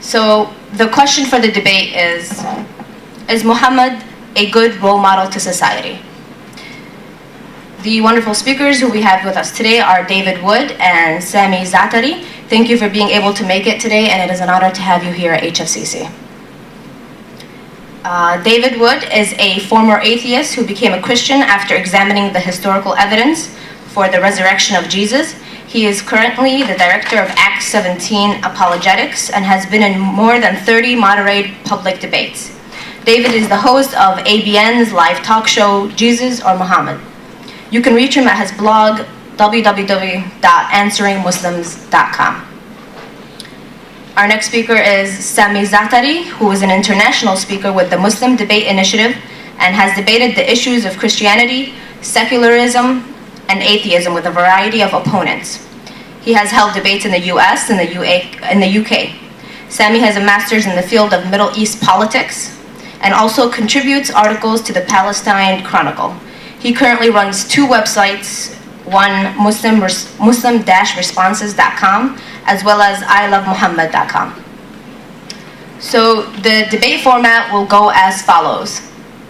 So the question for the debate is Muhammad a good role model to society? The wonderful speakers who we have with us today are David Wood and Sami Zaatari. Thank you for being able to make it today, and it is an honor to have you here at HFCC. David Wood is a former atheist who became a Christian after examining the historical evidence for the resurrection of Jesus. He is currently the director of Acts 17 Apologetics and has been in more than 30 moderated public debates. David is the host of ABN's live talk show, Jesus or Muhammad. You can reach him at his blog, www.answeringmuslims.com. Our next speaker is Sami Zaatari, who is an international speaker with the Muslim Debate Initiative and has debated the issues of Christianity, secularism, and atheism with a variety of opponents. He has held debates in the US and the UK. Sami has a master's in the field of Middle East politics and also contributes articles to the Palestine Chronicle. He currently runs two websites, one muslim-responses.com as well as ilovemuhammad.com. So the debate format will go as follows.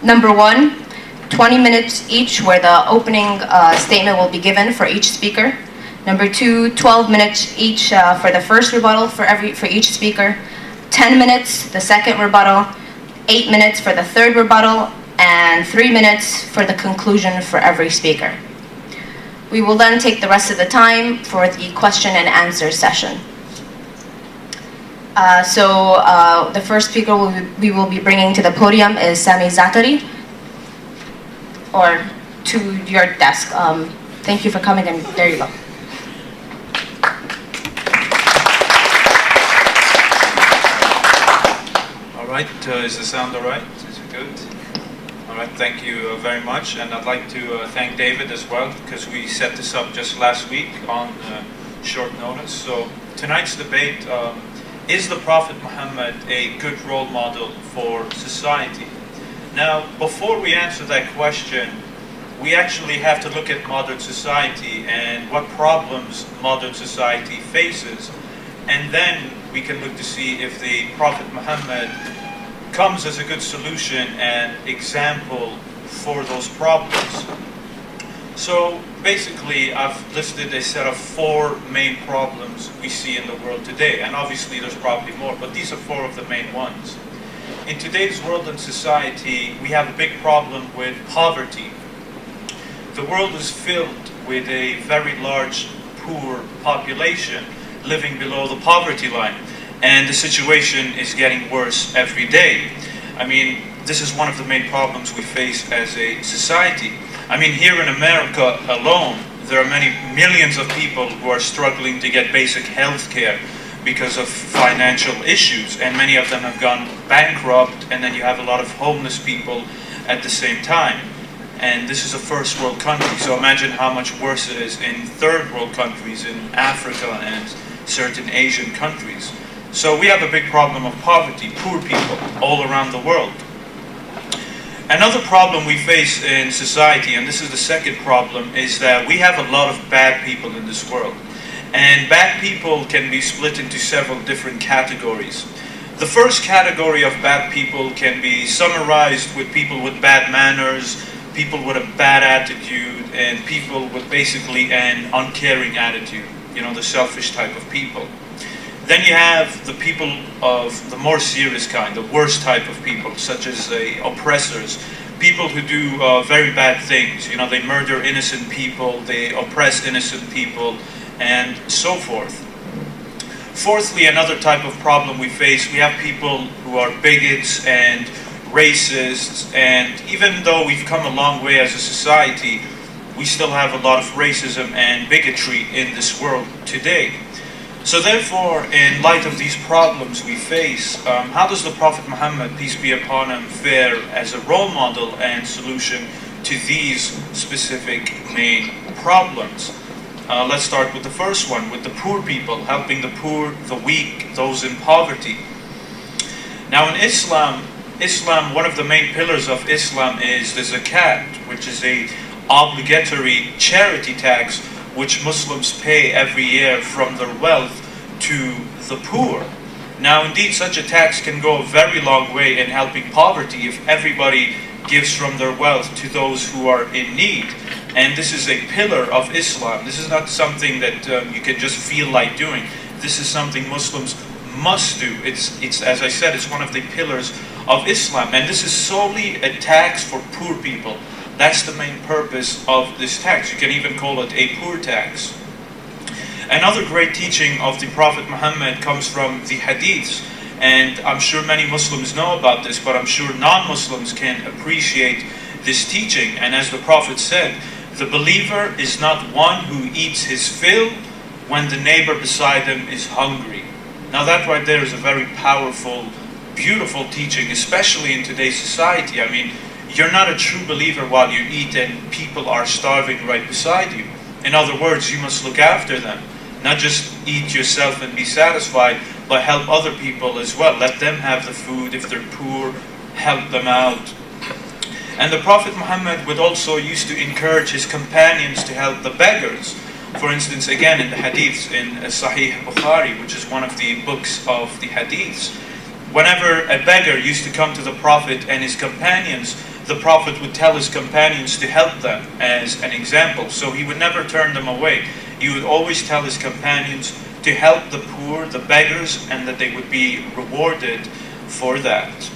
Number one, 20 minutes each where the opening statement will be given for each speaker. Number two, 12 minutes each for the first rebuttal for each speaker. 10 minutes the second rebuttal, 8 minutes for the third rebuttal, and 3 minutes for the conclusion for every speaker. We will then take the rest of the time for the question and answer session. The first speaker we will be bringing to the podium is Sami Zaatari, or to your desk. Thank you for coming, and there you go. All right, is the sound all right? Is it good? All right, thank you very much, and I'd like to thank David as well, because we set this up just last week on short notice. So tonight's debate, is the Prophet Muhammad a good role model for society? Now, before we answer that question, we actually have to look at modern society and what problems modern society faces, and then we can look to see if the Prophet Muhammad comes as a good solution and example for those problems. So basically, I've listed a set of 4 main problems we see in the world today, and obviously there's probably more, but these are 4 of the main ones. In today's world and society, we have a big problem with poverty. The world is filled with a very large poor population living below the poverty line, and the situation is getting worse every day. I mean, this is one of the main problems we face as a society. I mean, here in America alone, there are many millions of people who are struggling to get basic health care because of financial issues, and many of them have gone bankrupt, and then you have a lot of homeless people at the same time. And this is a first world country, so imagine how much worse it is in third world countries, in Africa and certain Asian countries. So we have a big problem of poverty, poor people all around the world. Another problem we face in society, and this is the second problem, is that we have a lot of bad people in this world. And bad people can be split into several different categories. The first category of bad people can be summarized with people with bad manners, people with a bad attitude, and people with basically an uncaring attitude, you know, the selfish type of people. Then you have the people of the more serious kind, the worst type of people, such as the oppressors, people who do very bad things. You know, they murder innocent people, they oppress innocent people, and so forth. Fourthly, another type of problem we face, we have people who are bigots and racists, and even though we've come a long way as a society, we still have a lot of racism and bigotry in this world today. So therefore, in light of these problems we face, how does the Prophet Muhammad, peace be upon him, fare as a role model and solution to these specific main problems? Let's start with the first one, with the poor people, helping the poor, the weak, those in poverty. Now in Islam, one of the main pillars of Islam is the zakat, which is a obligatory charity tax which Muslims pay every year from their wealth to the poor. Now, indeed, such a tax can go a very long way in helping poverty if everybody gives from their wealth to those who are in need. And this is a pillar of Islam. This is not something that you can just feel like doing. This is something Muslims must do. It's as I said, it's one of the pillars of Islam. And this is solely a tax for poor people. That's the main purpose of this tax. You can even call it a poor tax. Another great teaching of the Prophet Muhammad comes from the Hadiths. And I'm sure many Muslims know about this, but I'm sure non-Muslims can appreciate this teaching. And as the Prophet said, the believer is not one who eats his fill when the neighbor beside him is hungry. Now that right there is a very powerful, beautiful teaching, especially in today's society. I mean, you're not a true believer while you eat and people are starving right beside you. In other words, you must look after them. Not just eat yourself and be satisfied, but help other people as well. Let them have the food. If they're poor, help them out. And the Prophet Muhammad would also used to encourage his companions to help the beggars. For instance, again in the Hadiths, in Sahih Bukhari, which is one of the books of the Hadiths, whenever a beggar used to come to the Prophet and his companions, the Prophet would tell his companions to help them as an example. So he would never turn them away. He would always tell his companions to help the poor, the beggars, and that they would be rewarded for that.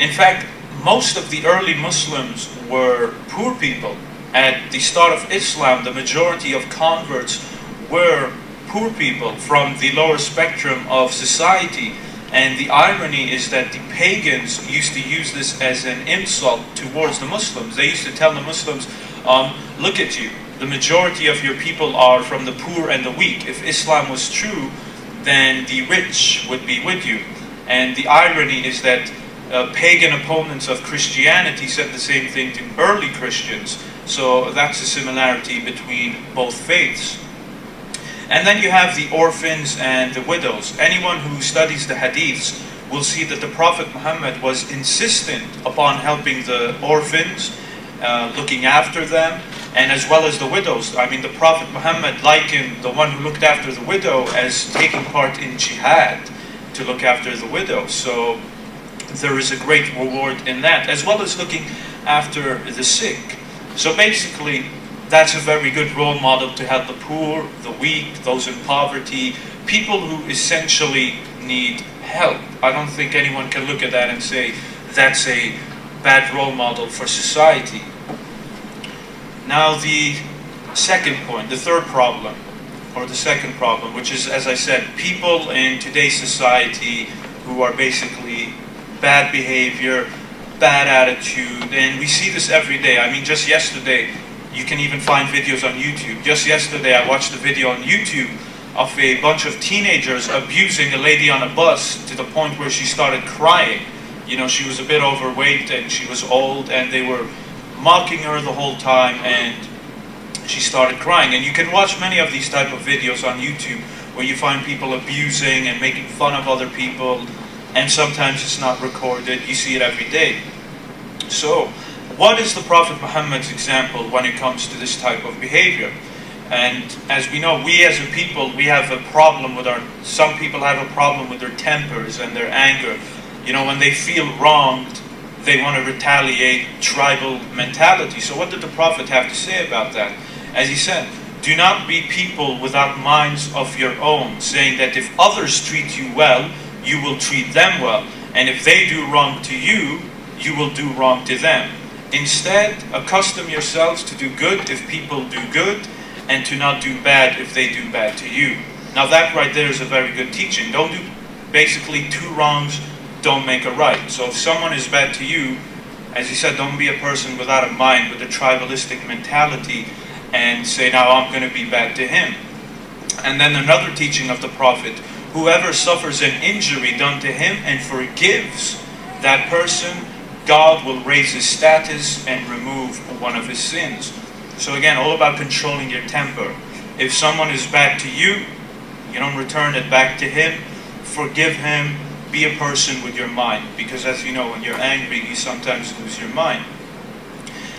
In fact, most of the early Muslims were poor people. At the start of Islam, the majority of converts were poor people from the lower spectrum of society. And the irony is that the pagans used to use this as an insult towards the Muslims. They used to tell the Muslims, look at you, the majority of your people are from the poor and the weak. If Islam was true, then the rich would be with you. And the irony is that pagan opponents of Christianity said the same thing to early Christians. So that's a similarity between both faiths. And then you have the orphans and the widows. Anyone who studies the Hadiths will see that the Prophet Muhammad was insistent upon helping the orphans, looking after them, and as well as the widows. I mean, the Prophet Muhammad likened the one who looked after the widow as taking part in jihad to look after the widow. So there is a great reward in that, as well as looking after the sick. So basically, that's a very good role model to help the poor, the weak, those in poverty, people who essentially need help. I don't think anyone can look at that and say that's a bad role model for society. Now the second point, the third problem, or the second problem, which is, as I said, people in today's society who are basically bad behavior, bad attitude, and we see this every day. I mean, just yesterday, you can even find videos on YouTube. Just yesterday, I watched a video on YouTube of a bunch of teenagers abusing a lady on a bus to the point where she started crying. You know, she was a bit overweight and she was old, and they were mocking her the whole time, and she started crying. And you can watch many of these type of videos on YouTube where you find people abusing and making fun of other people, and sometimes it's not recorded. You see it every day. So, what is the Prophet Muhammad's example when it comes to this type of behavior? And as we know, we as a people, we have a problem with some people have a problem with their tempers and their anger. You know, when they feel wronged, they want to retaliate, tribal mentality. So what did the Prophet have to say about that? As he said, do not be people without minds of your own, saying that if others treat you well, you will treat them well. And if they do wrong to you, you will do wrong to them. Instead, accustom yourselves to do good if people do good, and to not do bad if they do bad to you. Now that right there is a very good teaching. Don't do, basically, two wrongs don't make a right. So if someone is bad to you, as he said, don't be a person without a mind, with a tribalistic mentality, and say, now I'm going to be bad to him. And then another teaching of the Prophet, whoever suffers an injury done to him and forgives that person, God will raise his status and remove one of his sins. So again, all about controlling your temper. If someone is bad to you, you don't return it back to him. Forgive him. Be a person with your mind. Because as you know, when you're angry, you sometimes lose your mind.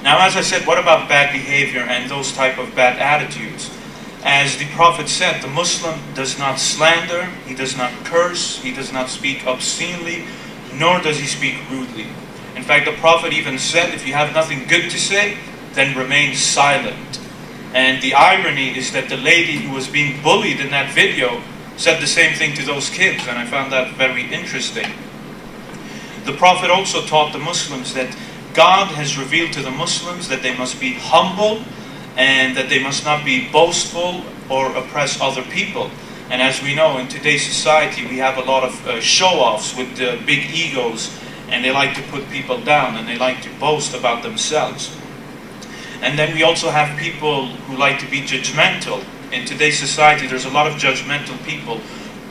Now, as I said, what about bad behavior and those type of bad attitudes? As the Prophet said, the Muslim does not slander, he does not curse, he does not speak obscenely, nor does he speak rudely. In fact, the Prophet even said, if you have nothing good to say, then remain silent. And the irony is that the lady who was being bullied in that video said the same thing to those kids, and I found that very interesting. The Prophet also taught the Muslims that God has revealed to the Muslims that they must be humble and that they must not be boastful or oppress other people. And as we know, in today's society, we have a lot of show-offs with big egos, and they like to put people down and they like to boast about themselves. And then we also have people who like to be judgmental. In today's society, there's a lot of judgmental people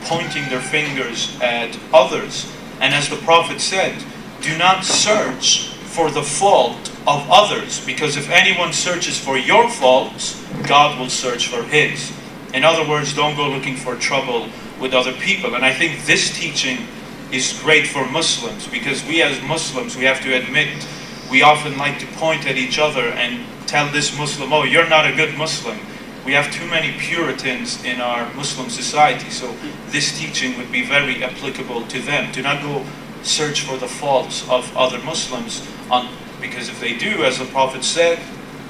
pointing their fingers at others. And as the Prophet said, do not search for the fault of others, because if anyone searches for your faults, God will search for his. In other words, don't go looking for trouble with other people. And I think this teaching is great for Muslims, because we as Muslims, we have to admit, we often like to point at each other and tell this Muslim, oh, you're not a good Muslim. We have too many Puritans in our Muslim society, so this teaching would be very applicable to them. Do not go search for the faults of other Muslims, because if they do, as the Prophet said,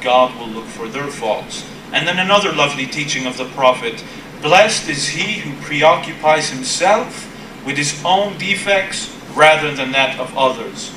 God will look for their faults. And then another lovely teaching of the Prophet, blessed is he who preoccupies himself with his own defects rather than that of others.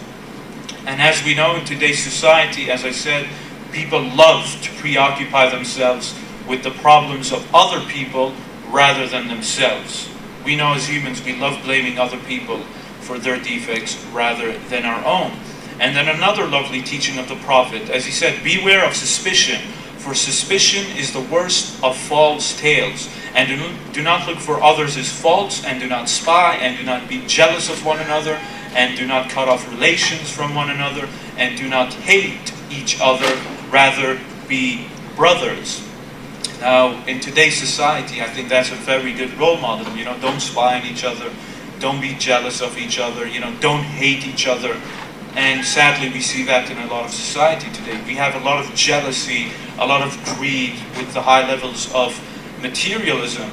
And as we know in today's society, as I said, people love to preoccupy themselves with the problems of other people rather than themselves. We know as humans, we love blaming other people for their defects rather than our own. And then another lovely teaching of the Prophet, as he said, beware of suspicion, for suspicion is the worst of false tales. And do not look for others' faults, and do not spy, and do not be jealous of one another, and do not cut off relations from one another, and do not hate each other, rather be brothers. Now, in today's society, I think that's a very good role model. Don't spy on each other, don't be jealous of each other, don't hate each other. And sadly, we see that in a lot of society today. We have a lot of jealousy, a lot of greed with the high levels of materialism.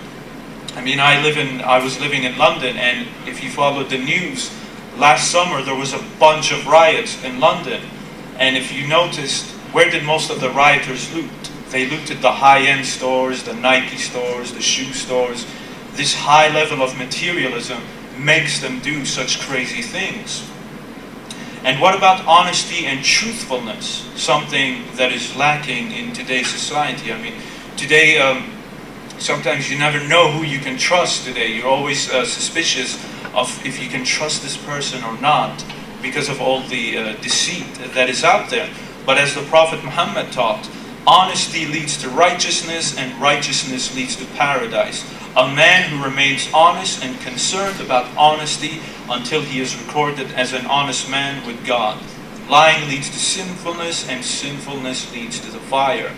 I mean, I was living in London, and if you followed the news, last summer there was a bunch of riots in London. And if you noticed, where did most of the rioters loot? They looted the high-end stores, the Nike stores, the shoe stores. This high level of materialism makes them do such crazy things. And what about honesty and truthfulness? Something that is lacking in today's society. I mean, today, sometimes you never know who you can trust today. You're always suspicious of if you can trust this person or not, because of all the deceit that is out there. But as the Prophet Muhammad taught, honesty leads to righteousness, and righteousness leads to paradise. A man who remains honest and concerned about honesty until he is recorded as an honest man with God. Lying leads to sinfulness, and sinfulness leads to the fire.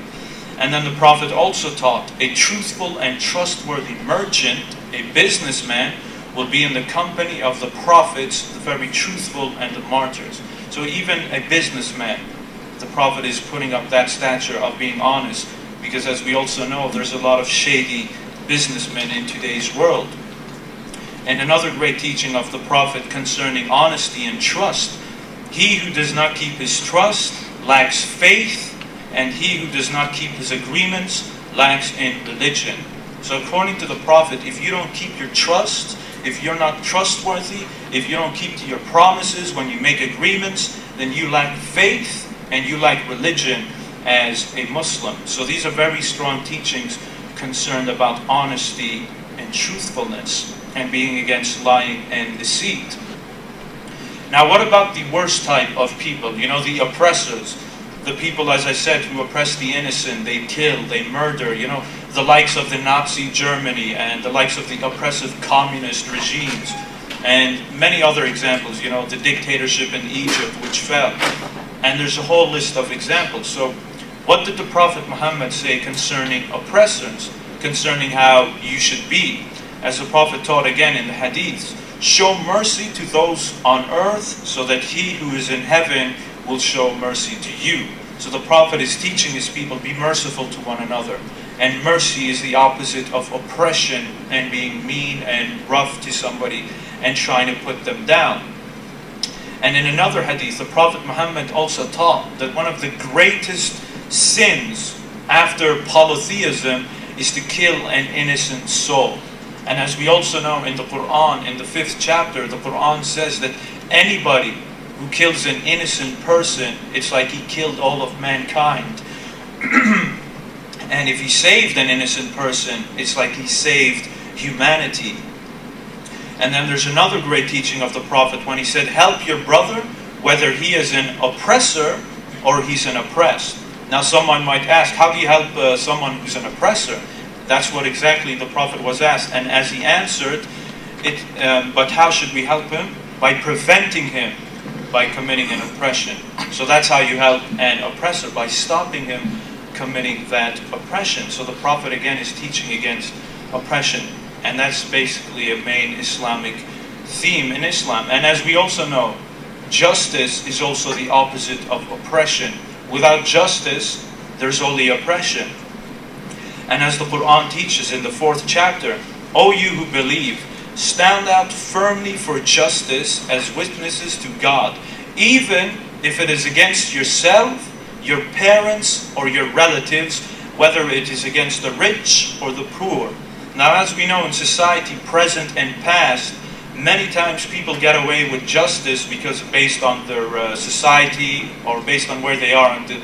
And then the Prophet also taught, a truthful and trustworthy merchant, a businessman, will be in the company of the prophets, the very truthful, and the martyrs. So even a businessman, the Prophet is putting up that stature of being honest, because as we also know, there's a lot of shady businessmen in today's world. And another great teaching of the Prophet concerning honesty and trust, he who does not keep his trust lacks faith, and he who does not keep his agreements lacks in religion. So according to the Prophet, if you don't keep your trust, if you're not trustworthy, if you don't keep to your promises when you make agreements, then you lack faith and you lack religion as a Muslim. So these are very strong teachings concerned about honesty and truthfulness and being against lying and deceit. Now, what about the worst type of people? The oppressors. The people, as I said, who oppress the innocent, they kill, they murder, the likes of the Nazi Germany and the likes of the oppressive communist regimes, and many other examples, the dictatorship in Egypt which fell. And there's a whole list of examples. So what did the Prophet Muhammad say concerning oppressors, concerning how you should be? As the Prophet taught again in the hadiths, show mercy to those on earth so that he who is in heaven will show mercy to you. So the Prophet is teaching his people, be merciful to one another. And mercy is the opposite of oppression and being mean and rough to somebody and trying to put them down. And in another hadith, the Prophet Muhammad also taught that one of the greatest sins after polytheism is to kill an innocent soul. And as we also know in the Quran, in the 5th chapter, the Quran says that anybody who kills an innocent person, it's like he killed all of mankind. And if he saved an innocent person, it's like he saved humanity. And then there's another great teaching of the Prophet when he said, help your brother whether he is an oppressor or he's an oppressed. Now someone might ask, how do you help someone who's an oppressor? That's what exactly the Prophet was asked. And as he answered, but how should we help him? By preventing him by committing an oppression. So that's how you help an oppressor, by stopping him committing that oppression. So the Prophet again is teaching against oppression. And that's basically a main Islamic theme in Islam. And as we also know, justice is also the opposite of oppression. Without justice, there's only oppression. And as the Quran teaches in the 4th chapter, O you who believe, stand out firmly for justice as witnesses to God, even if it is against yourself, your parents, or your relatives, whether it is against the rich or the poor. Now, as we know in society, present and past, many times people get away with justice because based on their society or based on where they are in the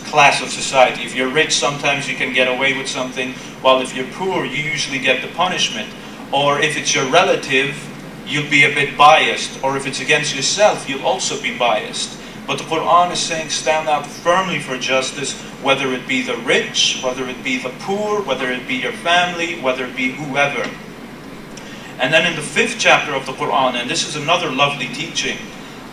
class of society. If you're rich, sometimes you can get away with something, while if you're poor, you usually get the punishment. Or if it's your relative, you'll be a bit biased. Or if it's against yourself, you'll also be biased. But the Quran is saying stand out firmly for justice, whether it be the rich, whether it be the poor, whether it be your family, whether it be whoever. And then in the 5th chapter of the Quran, and this is another lovely teaching,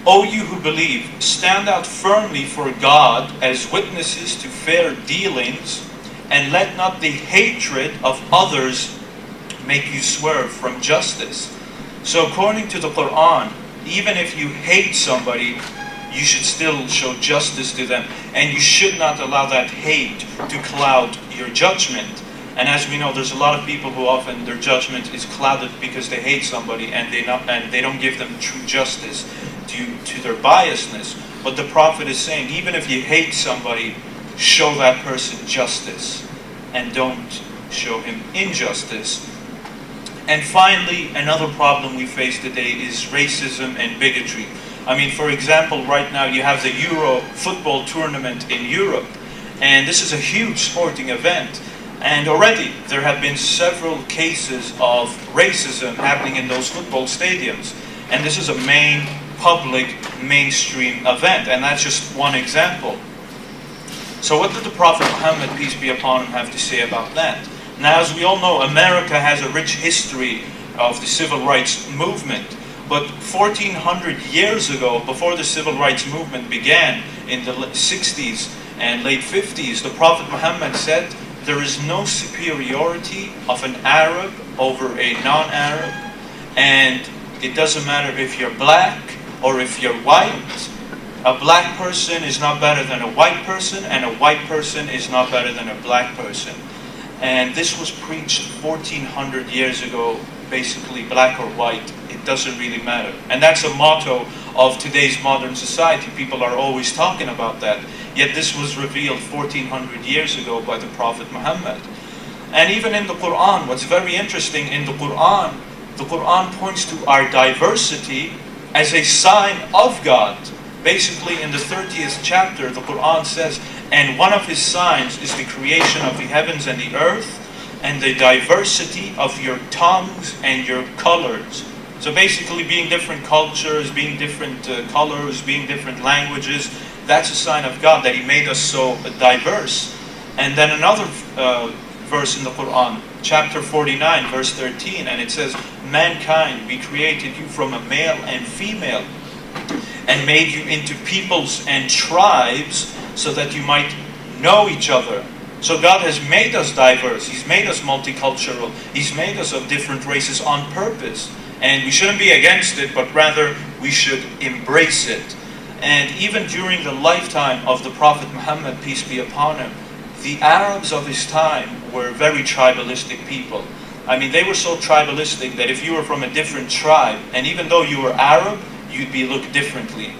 O you who believe, stand out firmly for God as witnesses to fair dealings, and let not the hatred of others make you swerve from justice. So according to the Quran, even if you hate somebody, you should still show justice to them, and you should not allow that hate to cloud your judgment. And as we know, there's a lot of people who often their judgment is clouded because they hate somebody and they don't give them true justice due to their biasness. But the Prophet is saying, even if you hate somebody, show that person justice and don't show him injustice. And finally, another problem we face today is racism and bigotry. I mean, for example, right now you have the Euro football tournament in Europe, and this is a huge sporting event. And already there have been several cases of racism happening in those football stadiums. And this is a main public mainstream event, and that's just one example. So what did the Prophet Muhammad, peace be upon him, have to say about that? Now, as we all know, America has a rich history of the civil rights movement. But 1400 years ago, before the civil rights movement began in the 60s and late 50s, the Prophet Muhammad said, there is no superiority of an Arab over a non-Arab, and it doesn't matter if you're black or if you're white. A black person is not better than a white person, and a white person is not better than a black person. And this was preached 1400 years ago, basically black or white. It doesn't really matter. And that's a motto of today's modern society. People are always talking about that. Yet this was revealed 1400 years ago by the Prophet Muhammad. And even in the Quran, what's very interesting, in the Quran points to our diversity as a sign of God. Basically, in the 30th chapter, the Quran says, and one of his signs is the creation of the heavens and the earth, and the diversity of your tongues and your colors. So basically, being different cultures, being different colors, being different languages, that's a sign of God, that He made us so diverse. And then another verse in the Quran, chapter 49, verse 13, and it says, mankind, we created you from a male and female, and made you into peoples and tribes, so that you might know each other. So God has made us diverse. He's made us multicultural. He's made us of different races on purpose. And we shouldn't be against it, but rather we should embrace it. And even during the lifetime of the Prophet Muhammad, peace be upon him, the Arabs of his time were very tribalistic people. I mean, they were so tribalistic that if you were from a different tribe, and even though you were Arab, you'd be looked differently.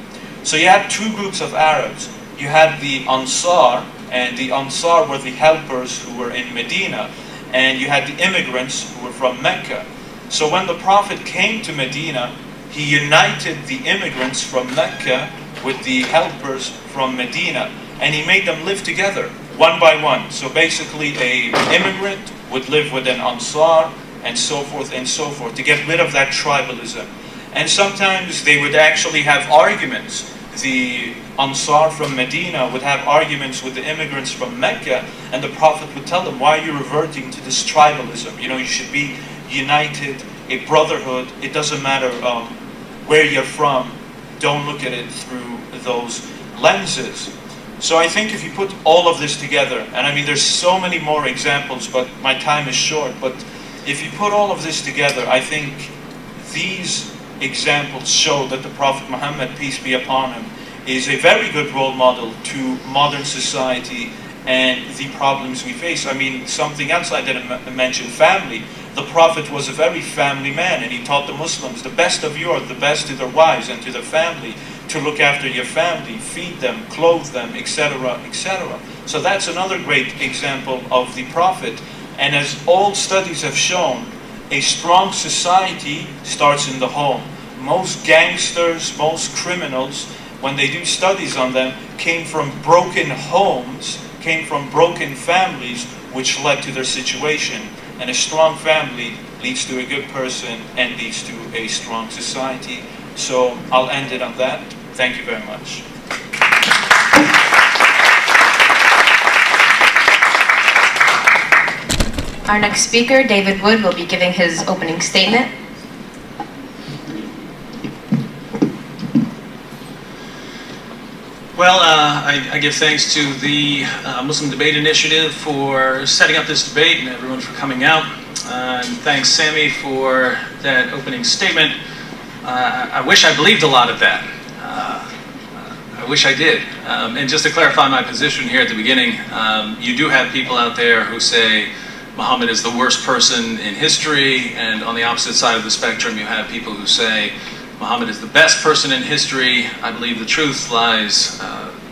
So you had two groups of Arabs. You had the Ansar, and the Ansar were the helpers who were in Medina, and you had the immigrants who were from Mecca. So when the Prophet came to Medina, he united the immigrants from Mecca with the helpers from Medina, and he made them live together, one by one. So basically an immigrant would live with an Ansar, and so forth, to get rid of that tribalism. And sometimes they would actually have arguments. The Ansar from Medina would have arguments with the immigrants from Mecca, and the Prophet would tell them, why are you reverting to this tribalism? You know, you should be united, a brotherhood. It doesn't matter where you're from. Don't look at it through those lenses. So I think if you put all of this together, and I mean there's so many more examples, but my time is short, but if you put all of this together, I think these examples show that the Prophet Muhammad, peace be upon him, is a very good role model to modern society and the problems we face. I mean, something else I didn't mention, family. The Prophet was a very family man, and he taught the Muslims, the best of you are the best to their wives and to their family, to look after your family, feed them, clothe them, etc., etc. So that's another great example of the Prophet. And as all studies have shown, a strong society starts in the home. Most gangsters, most criminals, when they do studies on them, came from broken homes, came from broken families, which led to their situation. And a strong family leads to a good person and leads to a strong society. So I'll end it on that. Thank you very much. Our next speaker, David Wood, will be giving his opening statement. Well, I give thanks to the Muslim Debate Initiative for setting up this debate and everyone for coming out. And thanks, Sami, for that opening statement. I wish I believed a lot of that. I wish I did. And just to clarify my position here at the beginning, you do have people out there who say Muhammad is the worst person in history, and on the opposite side of the spectrum you have people who say Muhammad is the best person in history. I believe the truth lies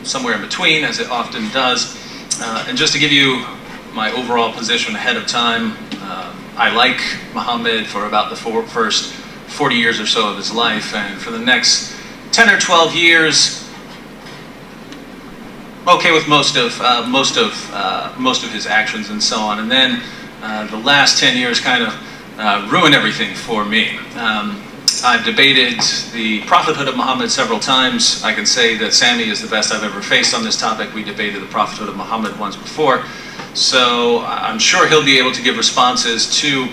somewhere in between, as it often does. And just to give you my overall position ahead of time, I like Muhammad for about the first 40 years or so of his life, and for the next 10 or 12 years, okay with most of his actions and so on. And then the last 10 years kind of ruined everything for me. I've debated the prophethood of Muhammad several times. I can say that Sami is the best I've ever faced on this topic. We debated the prophethood of Muhammad once before. So I'm sure he'll be able to give responses to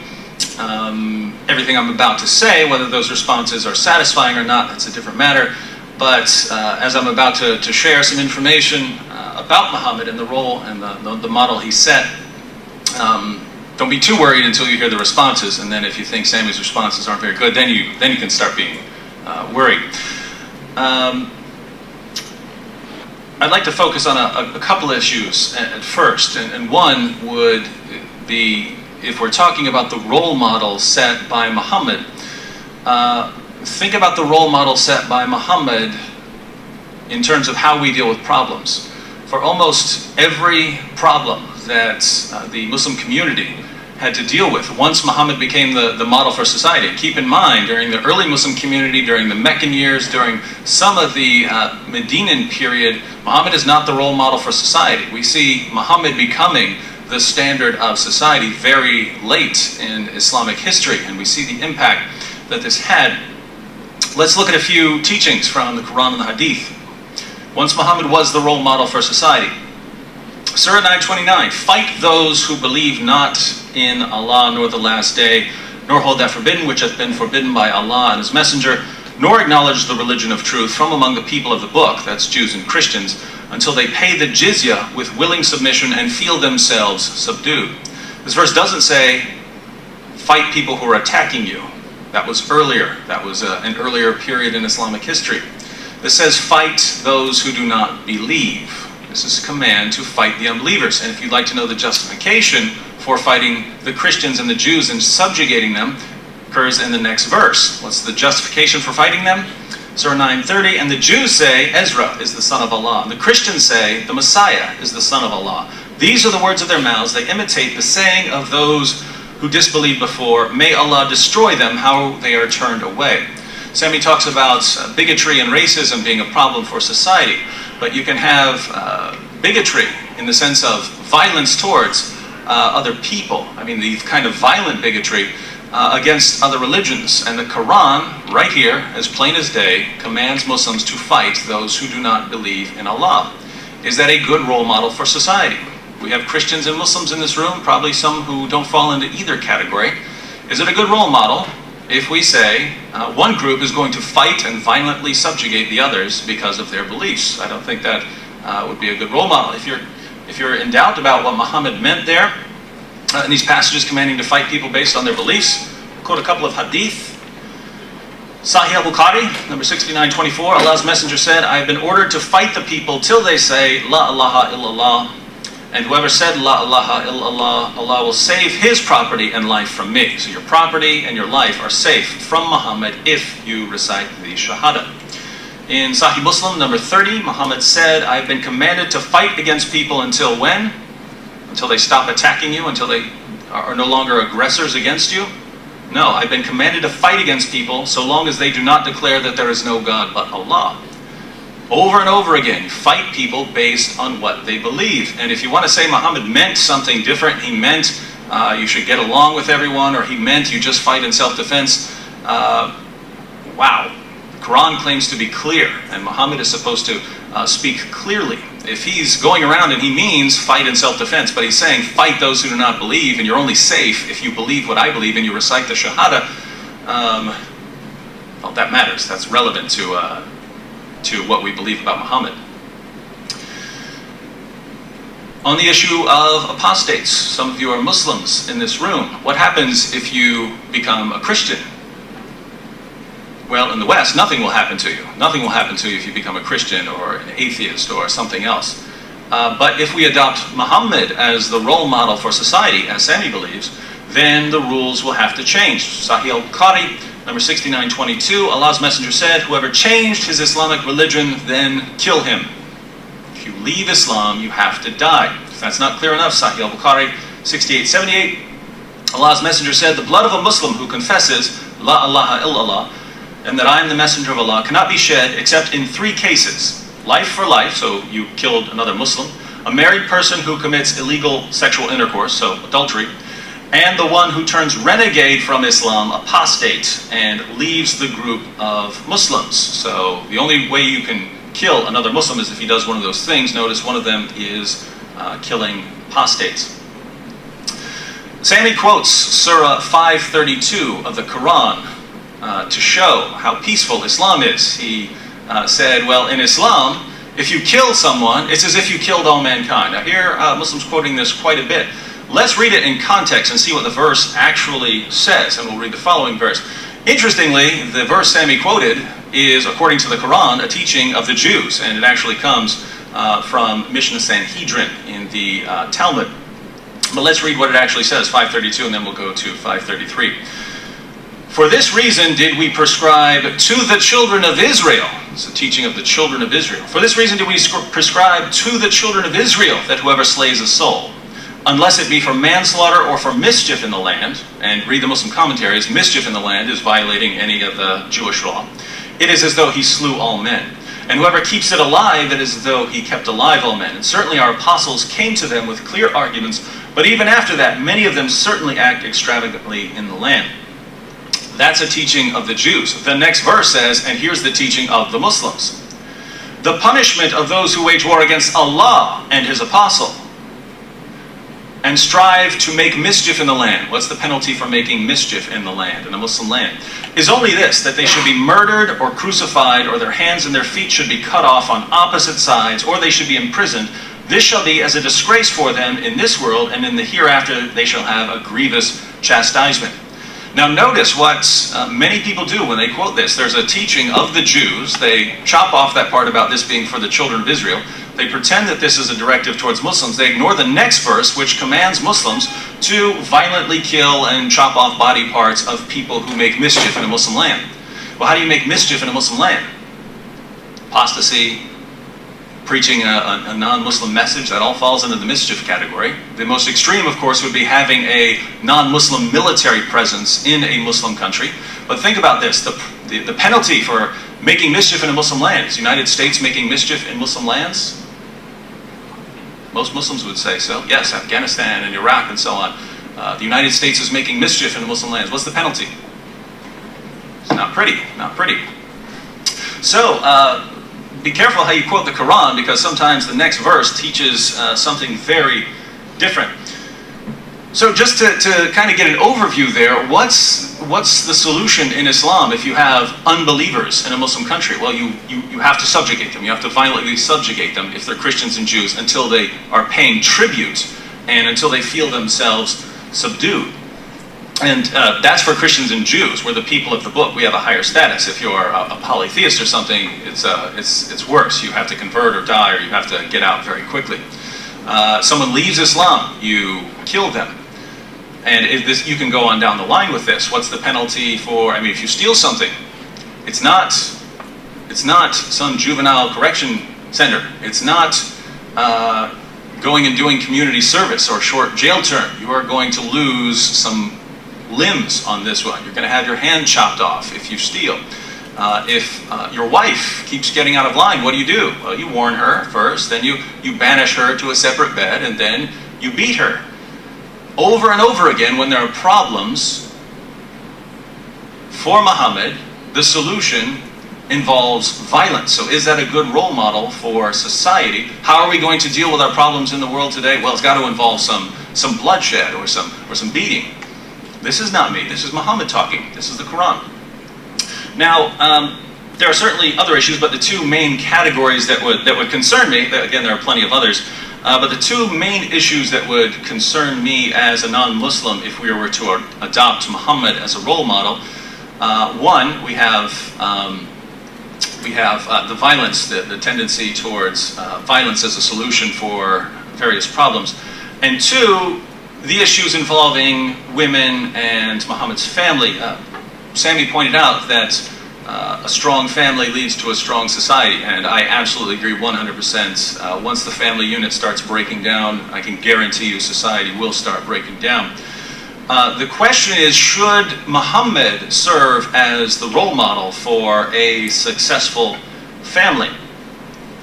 everything I'm about to say. Whether those responses are satisfying or not, that's a different matter. But as I'm about to share some information about Muhammad and the role and the model he set, don't be too worried until you hear the responses, and then if you think Sami's responses aren't very good, then you can start being worried. I'd like to focus on a couple issues at first, and one would be, if we're talking about the role model set by Muhammad, think about the role model set by Muhammad in terms of how we deal with problems. For almost every problem that the Muslim community had to deal with once Muhammad became the model for society. And keep in mind, during the early Muslim community, during the Meccan years, during some of the Medinan period, Muhammad is not the role model for society. We see Muhammad becoming the standard of society very late in Islamic history, and we see the impact that this had. Let's look at a few teachings from the Quran and the Hadith. Once Muhammad was the role model for society. Surah 929, fight those who believe not in Allah nor the last day, nor hold that forbidden which hath been forbidden by Allah and His Messenger, nor acknowledge the religion of truth from among the people of the book, that's Jews and Christians, until they pay the jizya with willing submission and feel themselves subdued. This verse doesn't say, fight people who are attacking you. That was earlier. That was an earlier period in Islamic history. This says, fight those who do not believe. This is a command to fight the unbelievers. And if you'd like to know the justification for fighting the Christians and the Jews and subjugating them, occurs in the next verse. What's the justification for fighting them? Surah 9:30, and the Jews say, Ezra is the son of Allah. And the Christians say, the Messiah is the son of Allah. These are the words of their mouths. They imitate the saying of those who disbelieved before. May Allah destroy them, how they are turned away. Sami talks about bigotry and racism being a problem for society. But you can have bigotry in the sense of violence towards other people. I mean, the kind of violent bigotry against other religions. And the Quran, right here, as plain as day, commands Muslims to fight those who do not believe in Allah. Is that a good role model for society? We have Christians and Muslims in this room, probably some who don't fall into either category. Is it a good role model if we say one group is going to fight and violently subjugate the others because of their beliefs? I don't think that would be a good role model. If you're in doubt about what Muhammad meant there, in these passages commanding to fight people based on their beliefs, quote a couple of hadith. Sahih al-Bukhari, number 6924, Allah's Messenger said, I have been ordered to fight the people till they say, La ilaha illallah. And whoever said, La ilaha illallah, Allah will save his property and life from me. So your property and your life are safe from Muhammad if you recite the Shahada. In Sahih Muslim, number 30, Muhammad said, I have been commanded to fight against people until when? Until they stop attacking you, until they are no longer aggressors against you? No, I've been commanded to fight against people so long as they do not declare that there is no God but Allah. Over and over again, fight people based on what they believe. And if you want to say Muhammad meant something different, he meant you should get along with everyone, or he meant you just fight in self-defense, wow. The Quran claims to be clear, and Muhammad is supposed to speak clearly. If he's going around and he means fight in self-defense, but he's saying fight those who do not believe, and you're only safe if you believe what I believe and you recite the Shahada, well, that matters. That's relevant to what we believe about Muhammad. On the issue of apostates, some of you are Muslims in this room. What happens if you become a Christian? Well, in the West, nothing will happen to you. Nothing will happen to you if you become a Christian or an atheist or something else. But if we adopt Muhammad as the role model for society, as Sami believes, then the rules will have to change. Sahih al-Bukhari, number 6922, Allah's Messenger said, whoever changed his Islamic religion, then kill him. If you leave Islam, you have to die. If that's not clear enough, Sahih al-Bukhari, 6878, Allah's Messenger said, the blood of a Muslim who confesses, La ilaha illallah, and that I am the messenger of Allah, cannot be shed except in 3 cases. Life for life, so you killed another Muslim, a married person who commits illegal sexual intercourse, so adultery, and the one who turns renegade from Islam, apostate, and leaves the group of Muslims. So the only way you can kill another Muslim is if he does one of those things. Notice one of them is killing apostates. Sami quotes Surah 532 of the Quran to show how peaceful Islam is. He said, well, in Islam, if you kill someone, it's as if you killed all mankind. Now here, Muslims quoting this quite a bit. Let's read it in context and see what the verse actually says, and we'll read the following verse. Interestingly, the verse Sami quoted is, according to the Quran, a teaching of the Jews, and it actually comes from Mishnah Sanhedrin in the Talmud. But let's read what it actually says, 532, and then we'll go to 533. For this reason did we prescribe to the children of Israel, it's a teaching of the children of Israel, for this reason did we prescribe to the children of Israel that whoever slays a soul, unless it be for manslaughter or for mischief in the land, and read the Muslim commentaries, mischief in the land is violating any of the Jewish law, it is as though he slew all men. And whoever keeps it alive, it is as though he kept alive all men. And certainly our apostles came to them with clear arguments, but even after that, many of them certainly act extravagantly in the land. That's a teaching of the Jews. The next verse says, and here's the teaching of the Muslims. The punishment of those who wage war against Allah and His apostle and strive to make mischief in the land. What's the penalty for making mischief in the land, in the Muslim land? Is only this, that they should be murdered or crucified, or their hands and their feet should be cut off on opposite sides, or they should be imprisoned. This shall be as a disgrace for them in this world, and in the hereafter they shall have a grievous chastisement. Now notice what many people do when they quote this. There's a teaching of the Jews. They chop off that part about this being for the children of Israel. They pretend that this is a directive towards Muslims. They ignore the next verse, which commands Muslims to violently kill and chop off body parts of people who make mischief in a Muslim land. Well, how do you make mischief in a Muslim land? Apostasy, preaching a non-Muslim message, that all falls into the mischief category. The most extreme, of course, would be having a non-Muslim military presence in a Muslim country. But think about this, the penalty for making mischief in a Muslim land. Is the United States making mischief in Muslim lands? Most Muslims would say so. Yes, Afghanistan and Iraq and so on. The United States is making mischief in the Muslim lands. What's the penalty? It's not pretty, not pretty. So, be careful how you quote the Quran, because sometimes the next verse teaches something very different. So just to kind of get an overview there, what's the solution in Islam if you have unbelievers in a Muslim country? Well, you have to subjugate them. You have to violently subjugate them if they're Christians and Jews until they are paying tribute and until they feel themselves subdued. And that's for Christians and Jews. We're the people of the book. We have a higher status. If you're a polytheist or something, it's worse. You have to convert or die, or you have to get out very quickly. Someone leaves Islam, you kill them. And you can go on down the line with this. What's the penalty for, I mean, if you steal something, it's not some juvenile correction center. It's not going and doing community service or short jail term. You are going to lose some limbs on this one. You're going to have your hand chopped off if you steal. If your wife keeps getting out of line, what do? Well, you warn her first, then you banish her to a separate bed, and then you beat her. Over and over again, when there are problems, for Muhammad, the solution involves violence. So is that a good role model for society? How are we going to deal with our problems in the world today? Well, it's got to involve some bloodshed or some beating. This is not me. This is Muhammad talking. This is the Quran. Now, there are certainly other issues, but the two main categories that would concern me, again, there are plenty of others, but the two main issues that would concern me as a non-Muslim if we were to adopt Muhammad as a role model, one, we have the violence, the tendency towards violence as a solution for various problems, and two, the issues involving women and Muhammad's family. Sami pointed out that a strong family leads to a strong society, and I absolutely agree 100%. Once the family unit starts breaking down, I can guarantee you society will start breaking down. The question is, should Muhammad serve as the role model for a successful family?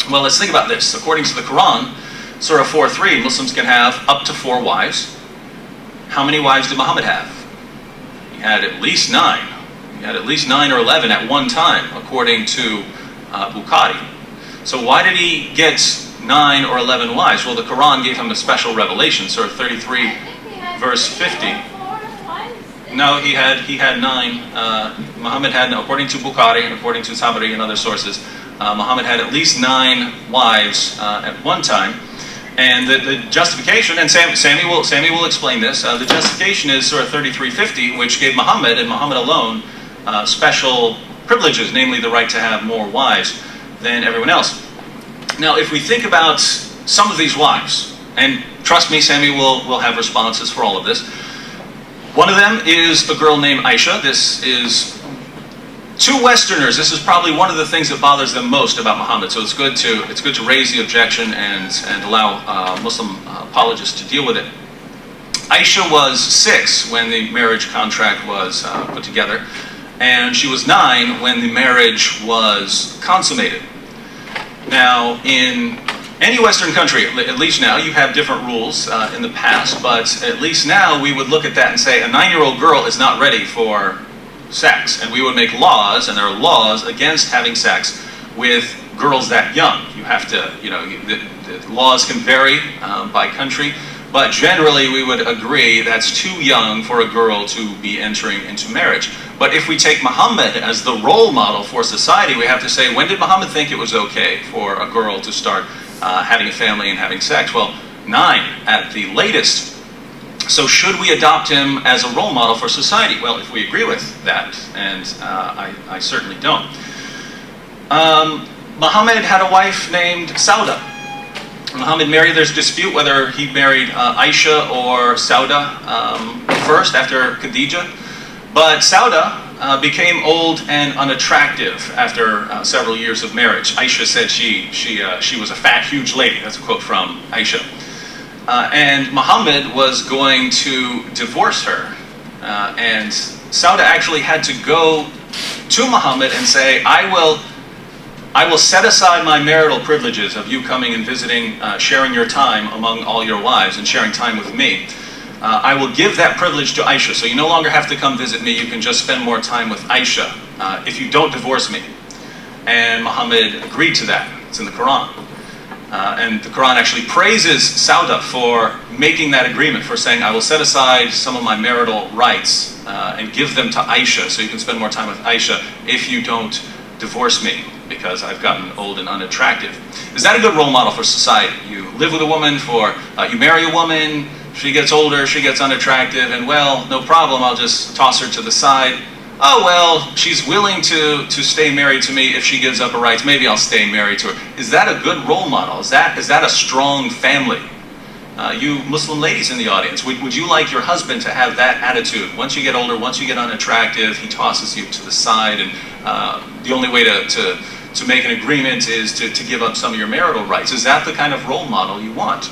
Well, let's think about this. According to the Quran, Surah 4:3, Muslims can have up to 4 wives. How many wives did Muhammad have? He had at least 9. He had at least 9 or 11 at one time, according to Bukhari. So why did he get 9 or 11 wives? Well, the Quran gave him a special revelation, Surah 33, verse 50. No, he had 9. Muhammad had, according to Bukhari and according to Tabari and other sources, Muhammad had at least 9 wives at one time. And the justification, and Sami will explain this, the justification is Surah 33:50, which gave Muhammad, and Muhammad alone, special privileges, namely the right to have more wives than everyone else. Now, if we think about some of these wives, and trust me, Sami will have responses for all of this. One of them is a girl named Aisha. This is, to Westerners, this is probably one of the things that bothers them most about Muhammad. So it's good to raise the objection and allow Muslim apologists to deal with it. Aisha was 6 when the marriage contract was put together, and she was 9 when the marriage was consummated. Now, in any Western country, at least now, you have different rules in the past, but at least now we would look at that and say a 9-year-old girl is not ready for sex, and we would make laws, and there are laws against having sex with girls that young. You have to, the laws can vary by country, but generally we would agree that's too young for a girl to be entering into marriage. But if we take Muhammad as the role model for society, we have to say, when did Muhammad think it was okay for a girl to start having a family and having sex? Well, 9 at the latest. So should we adopt him as a role model for society? Well, if we agree with that, and I certainly don't. Muhammad had a wife named Sauda. Muhammad married. There's a dispute whether he married Aisha or Sauda first after Khadija. But Sauda became old and unattractive after several years of marriage. Aisha said she was a fat, huge lady. That's a quote from Aisha. And Muhammad was going to divorce her. And Sauda actually had to go to Muhammad and say, I will set aside my marital privileges of you coming and visiting, sharing your time among all your wives and sharing time with me. I will give that privilege to Aisha, so you no longer have to come visit me. You can just spend more time with Aisha if you don't divorce me. And Muhammad agreed to that. It's in the Quran. And the Quran actually praises Sauda for making that agreement, for saying, I will set aside some of my marital rights and give them to Aisha, so you can spend more time with Aisha if you don't divorce me, because I've gotten old and unattractive. Is that a good role model for society? You live with a woman you marry a woman, she gets older, she gets unattractive, and well, no problem, I'll just toss her to the side. Oh well, she's willing to stay married to me if she gives up her rights, maybe I'll stay married to her. Is that a good role model? Is that a strong family? You Muslim ladies in the audience, would you like your husband to have that attitude? Once you get older, once you get unattractive, he tosses you to the side, and the only way to make an agreement is to give up some of your marital rights. Is that the kind of role model you want?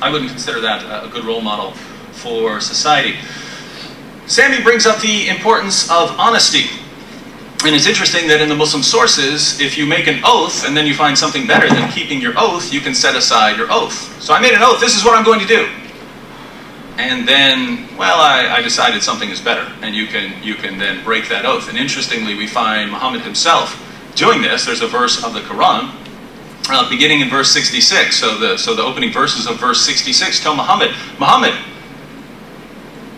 I wouldn't consider that a good role model for society. Sami brings up the importance of honesty. And it's interesting that in the Muslim sources, if you make an oath and then you find something better than keeping your oath, you can set aside your oath. So I made an oath, this is what I'm going to do. And then, well, I decided something is better, and you can then break that oath. And interestingly, we find Muhammad himself doing this. There's a verse of the Quran, beginning in verse 66. So the opening verses of verse 66 tell Muhammad,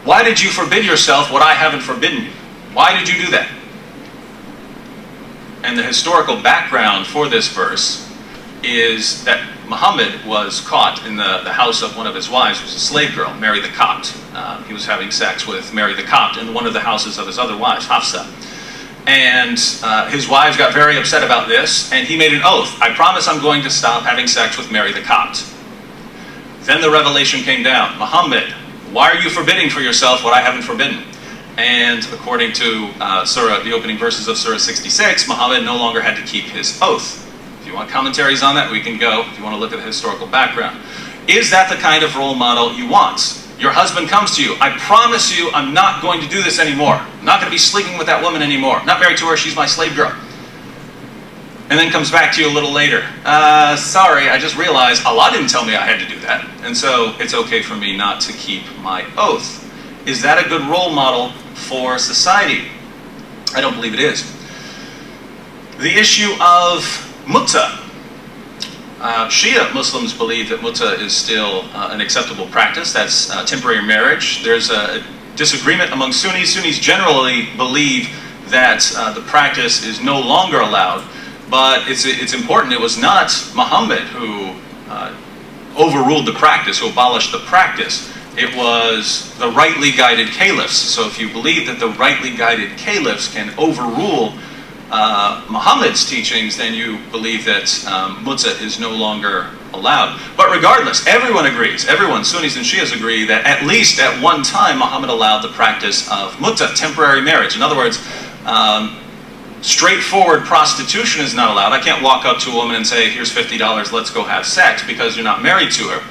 why did you forbid yourself what I haven't forbidden you? Why did you do that? And the historical background for this verse is that Muhammad was caught in the house of one of his wives, who was a slave girl, Mary the Copt. He was having sex with Mary the Copt in one of the houses of his other wives, Hafsa. And his wives got very upset about this, and he made an oath. I promise I'm going to stop having sex with Mary the Copt. Then the revelation came down. Muhammad, why are you forbidding for yourself what I haven't forbidden? And according to the opening verses of Surah 66, Muhammad no longer had to keep his oath. If you want commentaries on that, we can go. If you want to look at the historical background. Is that the kind of role model you want? Your husband comes to you, I promise you I'm not going to do this anymore. I'm not going to be sleeping with that woman anymore. I'm not married to her, she's my slave girl. And then comes back to you a little later. Sorry, I just realized Allah didn't tell me I had to do that. And so it's okay for me not to keep my oath. Is that a good role model for society? I don't believe it is. The issue of mutta. Shia Muslims believe that mutta is still an acceptable practice. That's temporary marriage. There's a disagreement among Sunnis. Sunnis generally believe that the practice is no longer allowed, but it's important. It was not Muhammad who overruled the practice, who abolished the practice. It was the rightly guided caliphs. So if you believe that the rightly guided caliphs can overrule Muhammad's teachings, then you believe that mutta is no longer allowed. But regardless, everyone agrees, everyone, Sunnis and Shias agree, that at least at one time Muhammad allowed the practice of mutta, temporary marriage. In other words, straightforward prostitution is not allowed. I can't walk up to a woman and say, here's $50, let's go have sex, because you're not married to her.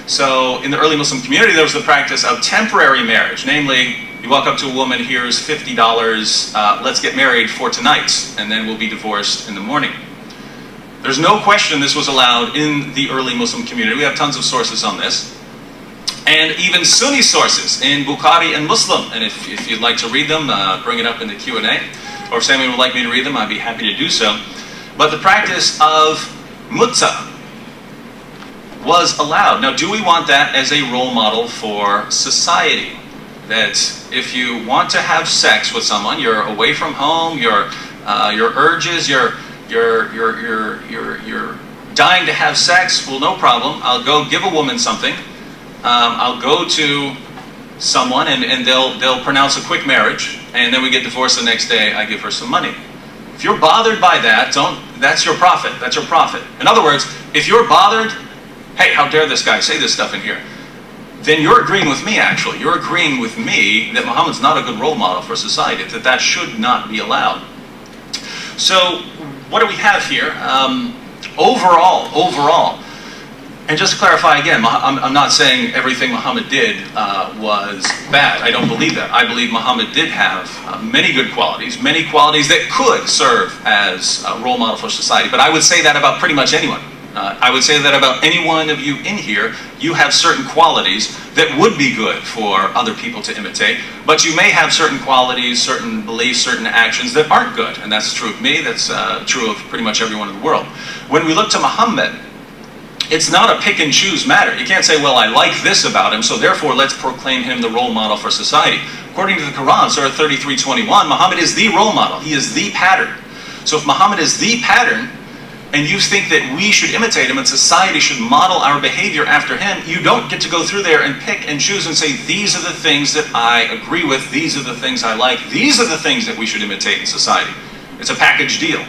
So in the early Muslim community, there was the practice of temporary marriage. Namely, you walk up to a woman, here's $50, let's get married for tonight, and then we'll be divorced in the morning. There's no question this was allowed in the early Muslim community. We have tons of sources on this. And even Sunni sources in Bukhari and Muslim. And if you'd like to read them, bring it up in the Q&A. Or if someone would like me to read them, I'd be happy to do so. But the practice of mutta was allowed. Now, do we want that as a role model for society? That if you want to have sex with someone, you're away from home, your urges, you're dying to have sex, well, no problem. I'll go give a woman something. I'll go to someone and they'll pronounce a quick marriage, and then we get divorced the next day. I give her some money. If you're bothered by that, that's your prophet. That's your prophet. In other words, if you're bothered, hey, how dare this guy say this stuff in here? Then you're agreeing with me, actually. You're agreeing with me that Muhammad's not a good role model for society, that should not be allowed. So, what do we have here? Overall, and just to clarify again, I'm not saying everything Muhammad did was bad. I don't believe that. I believe Muhammad did have many good qualities, many qualities that could serve as a role model for society. But I would say that about pretty much anyone. I would say that about any one of you in here. You have certain qualities that would be good for other people to imitate, but you may have certain qualities, certain beliefs, certain actions that aren't good. And that's true of me, that's true of pretty much everyone in the world. When we look to Muhammad, it's not a pick and choose matter. You can't say, well, I like this about him, so therefore let's proclaim him the role model for society. According to the Quran, Surah 33:21, Muhammad is the role model. He is the pattern. So if Muhammad is the pattern, and you think that we should imitate him and society should model our behavior after him, you don't get to go through there and pick and choose and say, these are the things that I agree with, these are the things I like, these are the things that we should imitate in society. It's a package deal.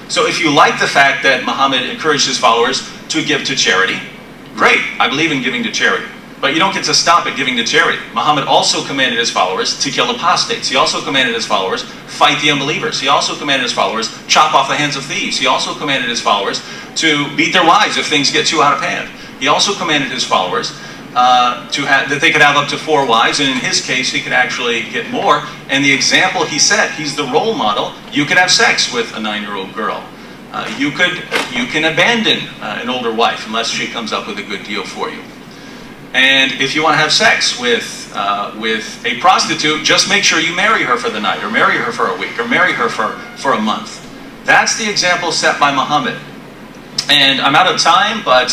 So if you like the fact that Muhammad encouraged his followers to give to charity, great, I believe in giving to charity. But you don't get to stop at giving to charity. Muhammad also commanded his followers to kill apostates. He also commanded his followers fight the unbelievers. He also commanded his followers chop off the hands of thieves. He also commanded his followers to beat their wives if things get too out of hand. He also commanded his followers that they could have up to 4 wives, and in his case he could actually get more. And the example he set, he's the role model. You could have sex with a 9-year-old girl. You can abandon an older wife unless she comes up with a good deal for you. And if you want to have sex with a prostitute, just make sure you marry her for the night, or marry her for a week, or marry her for a month. That's the example set by Muhammad. And I'm out of time, but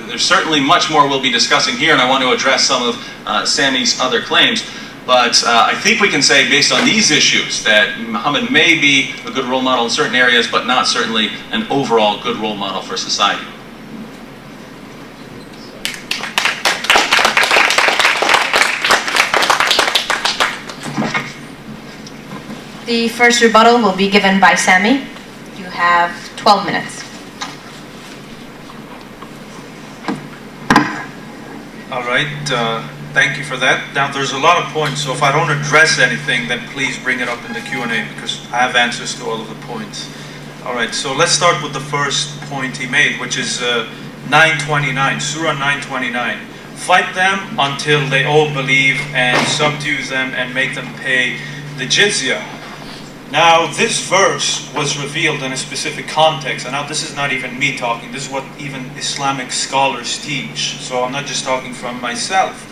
there's certainly much more we'll be discussing here, and I want to address some of Sami's other claims. But I think we can say, based on these issues, that Muhammad may be a good role model in certain areas, but not certainly an overall good role model for society. The first rebuttal will be given by Sami. You have 12 minutes. All right, thank you for that. Now, there's a lot of points, so if I don't address anything, then please bring it up in the Q&A, because I have answers to all of the points. All right, so let's start with the first point he made, which is 929, Surah 929. Fight them until they all believe, and subdue them and make them pay the jizya. Now, this verse was revealed in a specific context, and now this is not even me talking, this is what even Islamic scholars teach, so I'm not just talking from myself.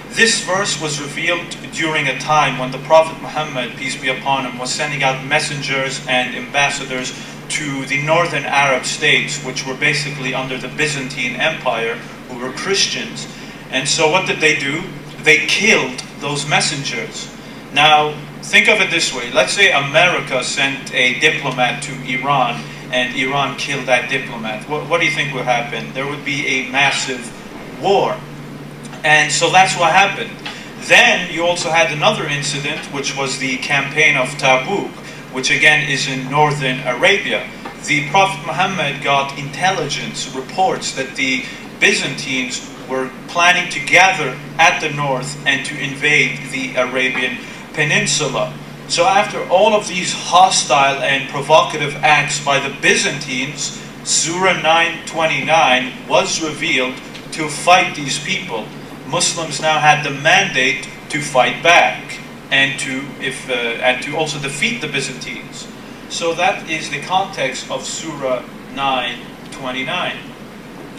This verse was revealed during a time when the Prophet Muhammad, peace be upon him, was sending out messengers and ambassadors to the northern Arab states, which were basically under the Byzantine Empire, who were Christians. And so what did they do? They killed those messengers. Now, think of it this way. Let's say America sent a diplomat to Iran, and Iran killed that diplomat. What do you think would happen? There would be a massive war. And so that's what happened. Then you also had another incident, which was the campaign of Tabuk, which again is in northern Arabia. The Prophet Muhammad got intelligence reports that the Byzantines were planning to gather at the north and to invade the Arabian Peninsula. So after all of these hostile and provocative acts by the Byzantines, Surah 929 was revealed to fight these people. Muslims now had the mandate to fight back and to also defeat the Byzantines. So that is the context of Surah 929.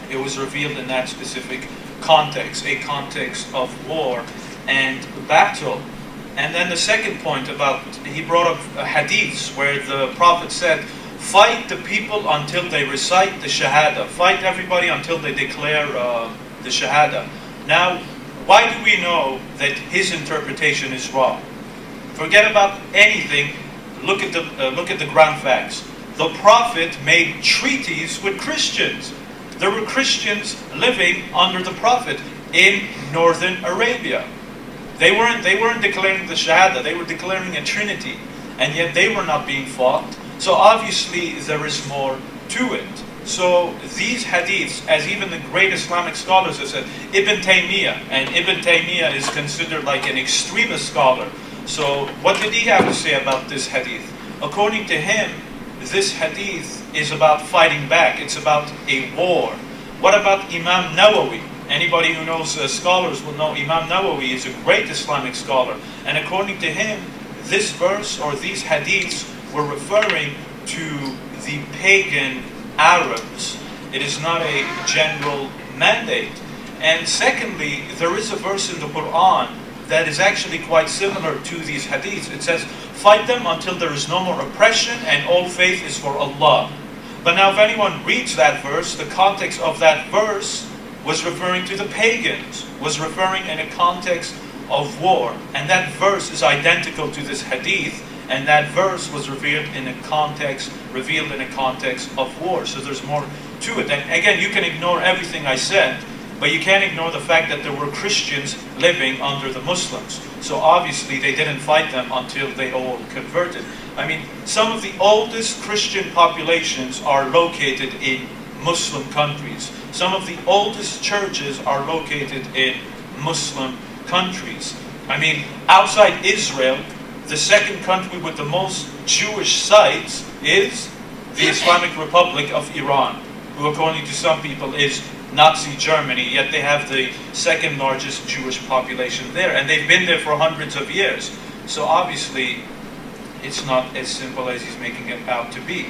It was revealed in that specific context, a context of war and battle. And then the second point about, he brought up hadiths where the Prophet said, fight the people until they recite the Shahada. Fight everybody until they declare the Shahada. Now, why do we know that his interpretation is wrong? Forget about anything. Look at the ground facts. The Prophet made treaties with Christians. There were Christians living under the Prophet in northern Arabia. They weren't declaring the Shahada, they were declaring a Trinity. And yet they were not being fought. So obviously there is more to it. So these hadiths, as even the great Islamic scholars have said, Ibn Taymiyyah, and Ibn Taymiyyah is considered like an extremist scholar. So what did he have to say about this hadith? According to him, this hadith is about fighting back. It's about a war. What about Imam Nawawi? Anybody who knows scholars will know Imam Nawawi is a great Islamic scholar. And according to him, this verse or these hadiths were referring to the pagan Arabs. It is not a general mandate. And secondly, there is a verse in the Quran that is actually quite similar to these hadiths. It says, fight them until there is no more oppression and all faith is for Allah. But now if anyone reads that verse, the context of that verse was referring to the pagans, was referring in a context of war. And that verse is identical to this hadith, and that verse was revealed in a context of war. So there's more to it. And again, you can ignore everything I said, but you can't ignore the fact that there were Christians living under the Muslims. So obviously they didn't fight them until they all converted. I mean, some of the oldest Christian populations are located in Muslim countries. Some of the oldest churches are located in Muslim countries. I mean, outside Israel, the second country with the most Jewish sites is the Islamic Republic of Iran, who according to some people is Nazi Germany, yet they have the second largest Jewish population there, and they've been there for hundreds of years. So obviously, it's not as simple as he's making it out to be.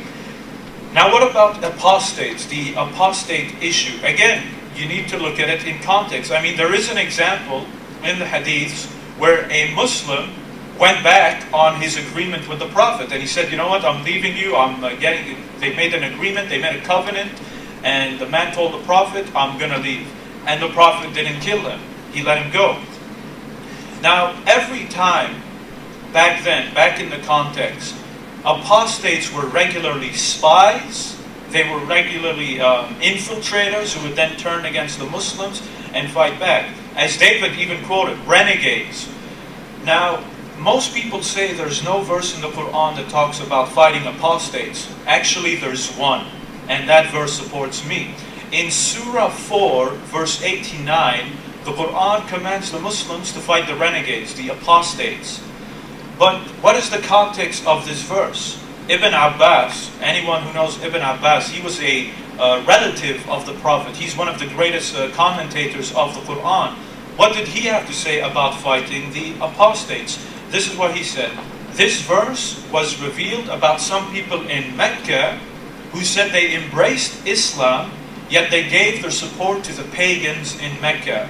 Now what about apostates, the apostate issue? Again, you need to look at it in context. I mean, there is an example in the hadiths where a Muslim went back on his agreement with the Prophet, and he said, you know what, I'm leaving you, they made an agreement, they made a covenant, and the man told the Prophet, I'm going to leave. And the Prophet didn't kill him. He let him go. Now, every time, back then, back in the context, apostates were regularly spies, they were regularly infiltrators who would then turn against the Muslims and fight back. As David even quoted, renegades. Now, most people say there's no verse in the Quran that talks about fighting apostates. Actually, there's one, and that verse supports me. In Surah 4, verse 89, the Quran commands the Muslims to fight the renegades, the apostates. But what is the context of this verse? Ibn Abbas, anyone who knows Ibn Abbas, he was a relative of the Prophet. He's one of the greatest commentators of the Quran. What did he have to say about fighting the apostates? This is what he said. This verse was revealed about some people in Mecca who said they embraced Islam, yet they gave their support to the pagans in Mecca.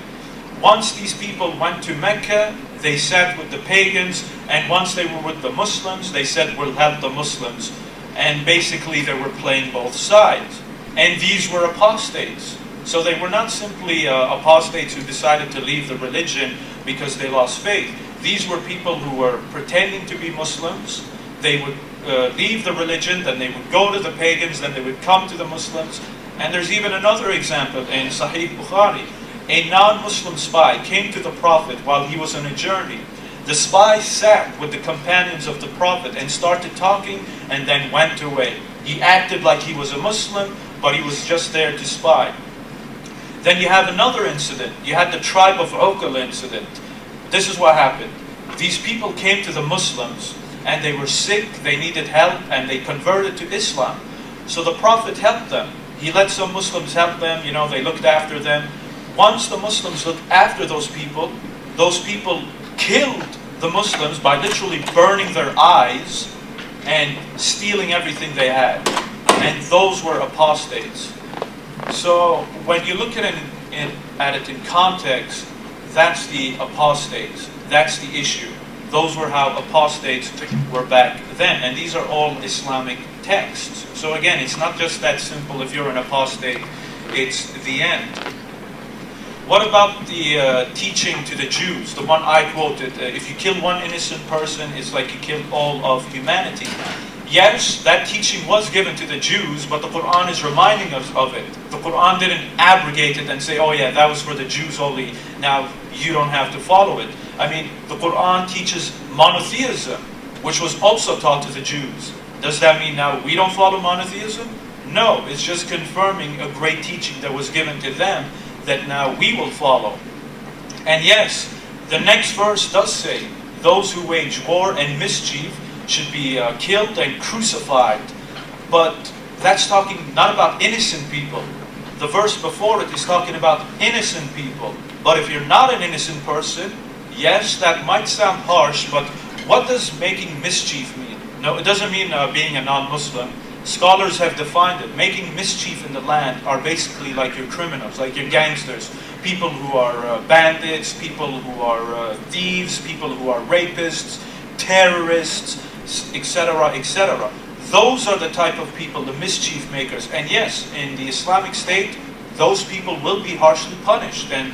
Once these people went to Mecca, they sat with the pagans, and once they were with the Muslims, they said, we'll help the Muslims. And basically they were playing both sides. And these were apostates. So they were not simply apostates who decided to leave the religion because they lost faith. These were people who were pretending to be Muslims. They would leave the religion, then they would go to the pagans, then they would come to the Muslims. And there's even another example in Sahih Bukhari. A non-Muslim spy came to the Prophet while he was on a journey. The spy sat with the companions of the Prophet and started talking and then went away. He acted like he was a Muslim, but he was just there to spy. Then you have another incident. You had the tribe of Uqal incident. This is what happened. These people came to the Muslims and they were sick, they needed help, and they converted to Islam. So the Prophet helped them. He let some Muslims help them, they looked after them. Once the Muslims looked after those people killed the Muslims by literally burning their eyes and stealing everything they had. And those were apostates. So when you look at it in context, that's the apostates. That's the issue. Those were how apostates were back then. And these are all Islamic texts. So again, it's not just that simple. If you're an apostate, it's the end. What about the teaching to the Jews? The one I quoted. If you kill one innocent person, it's like you killed all of humanity. Yes, that teaching was given to the Jews, but the Quran is reminding us of it. The Quran didn't abrogate it and say, oh yeah, that was for the Jews only, now you don't have to follow it. I mean, the Quran teaches monotheism, which was also taught to the Jews. Does that mean now we don't follow monotheism? No, it's just confirming a great teaching that was given to them that now we will follow. And yes, the next verse does say, those who wage war and mischief should be killed and crucified. But that's talking not about innocent people. The verse before it is talking about innocent people. But if you're not an innocent person, yes, that might sound harsh, but what does making mischief mean? No, it doesn't mean being a non-Muslim. Scholars have defined it. Making mischief in the land are basically like your criminals, like your gangsters, people who are bandits, people who are thieves, people who are rapists, terrorists, etc., etc. Those are the type of people, the mischief makers. And yes, in the Islamic State, those people will be harshly punished. And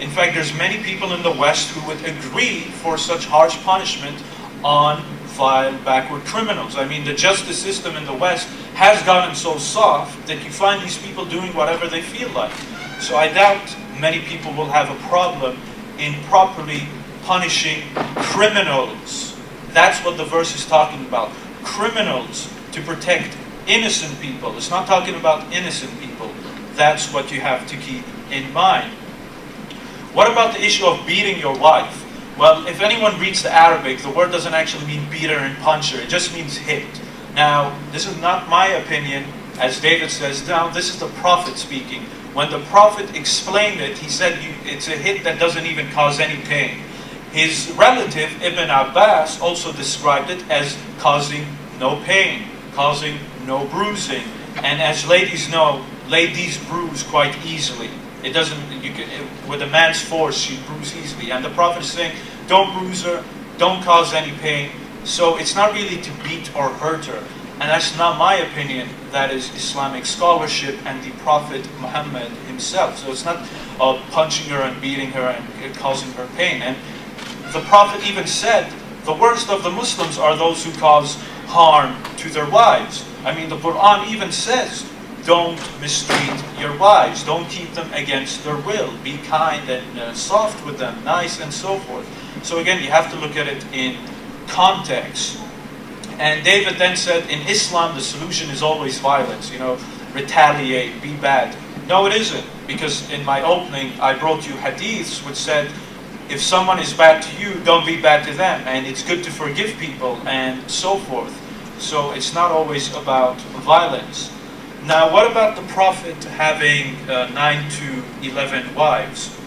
in fact, there's many people in the West who would agree for such harsh punishment on vile, backward criminals. I mean, the justice system in the West has gotten so soft that you find these people doing whatever they feel like. So I doubt many people will have a problem in properly punishing criminals. That's what the verse is talking about. Criminals, to protect innocent people. It's not talking about innocent people. That's what you have to keep in mind. What about the issue of beating your wife? Well, if anyone reads the Arabic, the word doesn't actually mean beater and puncher. It just means hit. Now, this is not my opinion. As David says, now this is the Prophet speaking. When the Prophet explained it, he said it's a hit that doesn't even cause any pain. His relative, Ibn Abbas, also described it as causing no pain, causing no bruising. And as ladies know, ladies bruise quite easily. It doesn't, with a man's force, she bruise easily. And the Prophet is saying, don't bruise her, don't cause any pain. So it's not really to beat or hurt her. And that's not my opinion. That is Islamic scholarship and the Prophet Muhammad himself. So it's not punching her and beating her and causing her pain. And the Prophet even said, the worst of the Muslims are those who cause harm to their wives. I mean, the Quran even says, don't mistreat your wives. Don't keep them against their will. Be kind and soft with them, nice and so forth. So again, you have to look at it in context. And David then said, in Islam, the solution is always violence. You know, retaliate, be bad. No, it isn't. Because in my opening, I brought you hadiths which said, if someone is bad to you, don't be bad to them. And it's good to forgive people and so forth. So it's not always about violence. Now, what about the Prophet having 9 to 11 wives?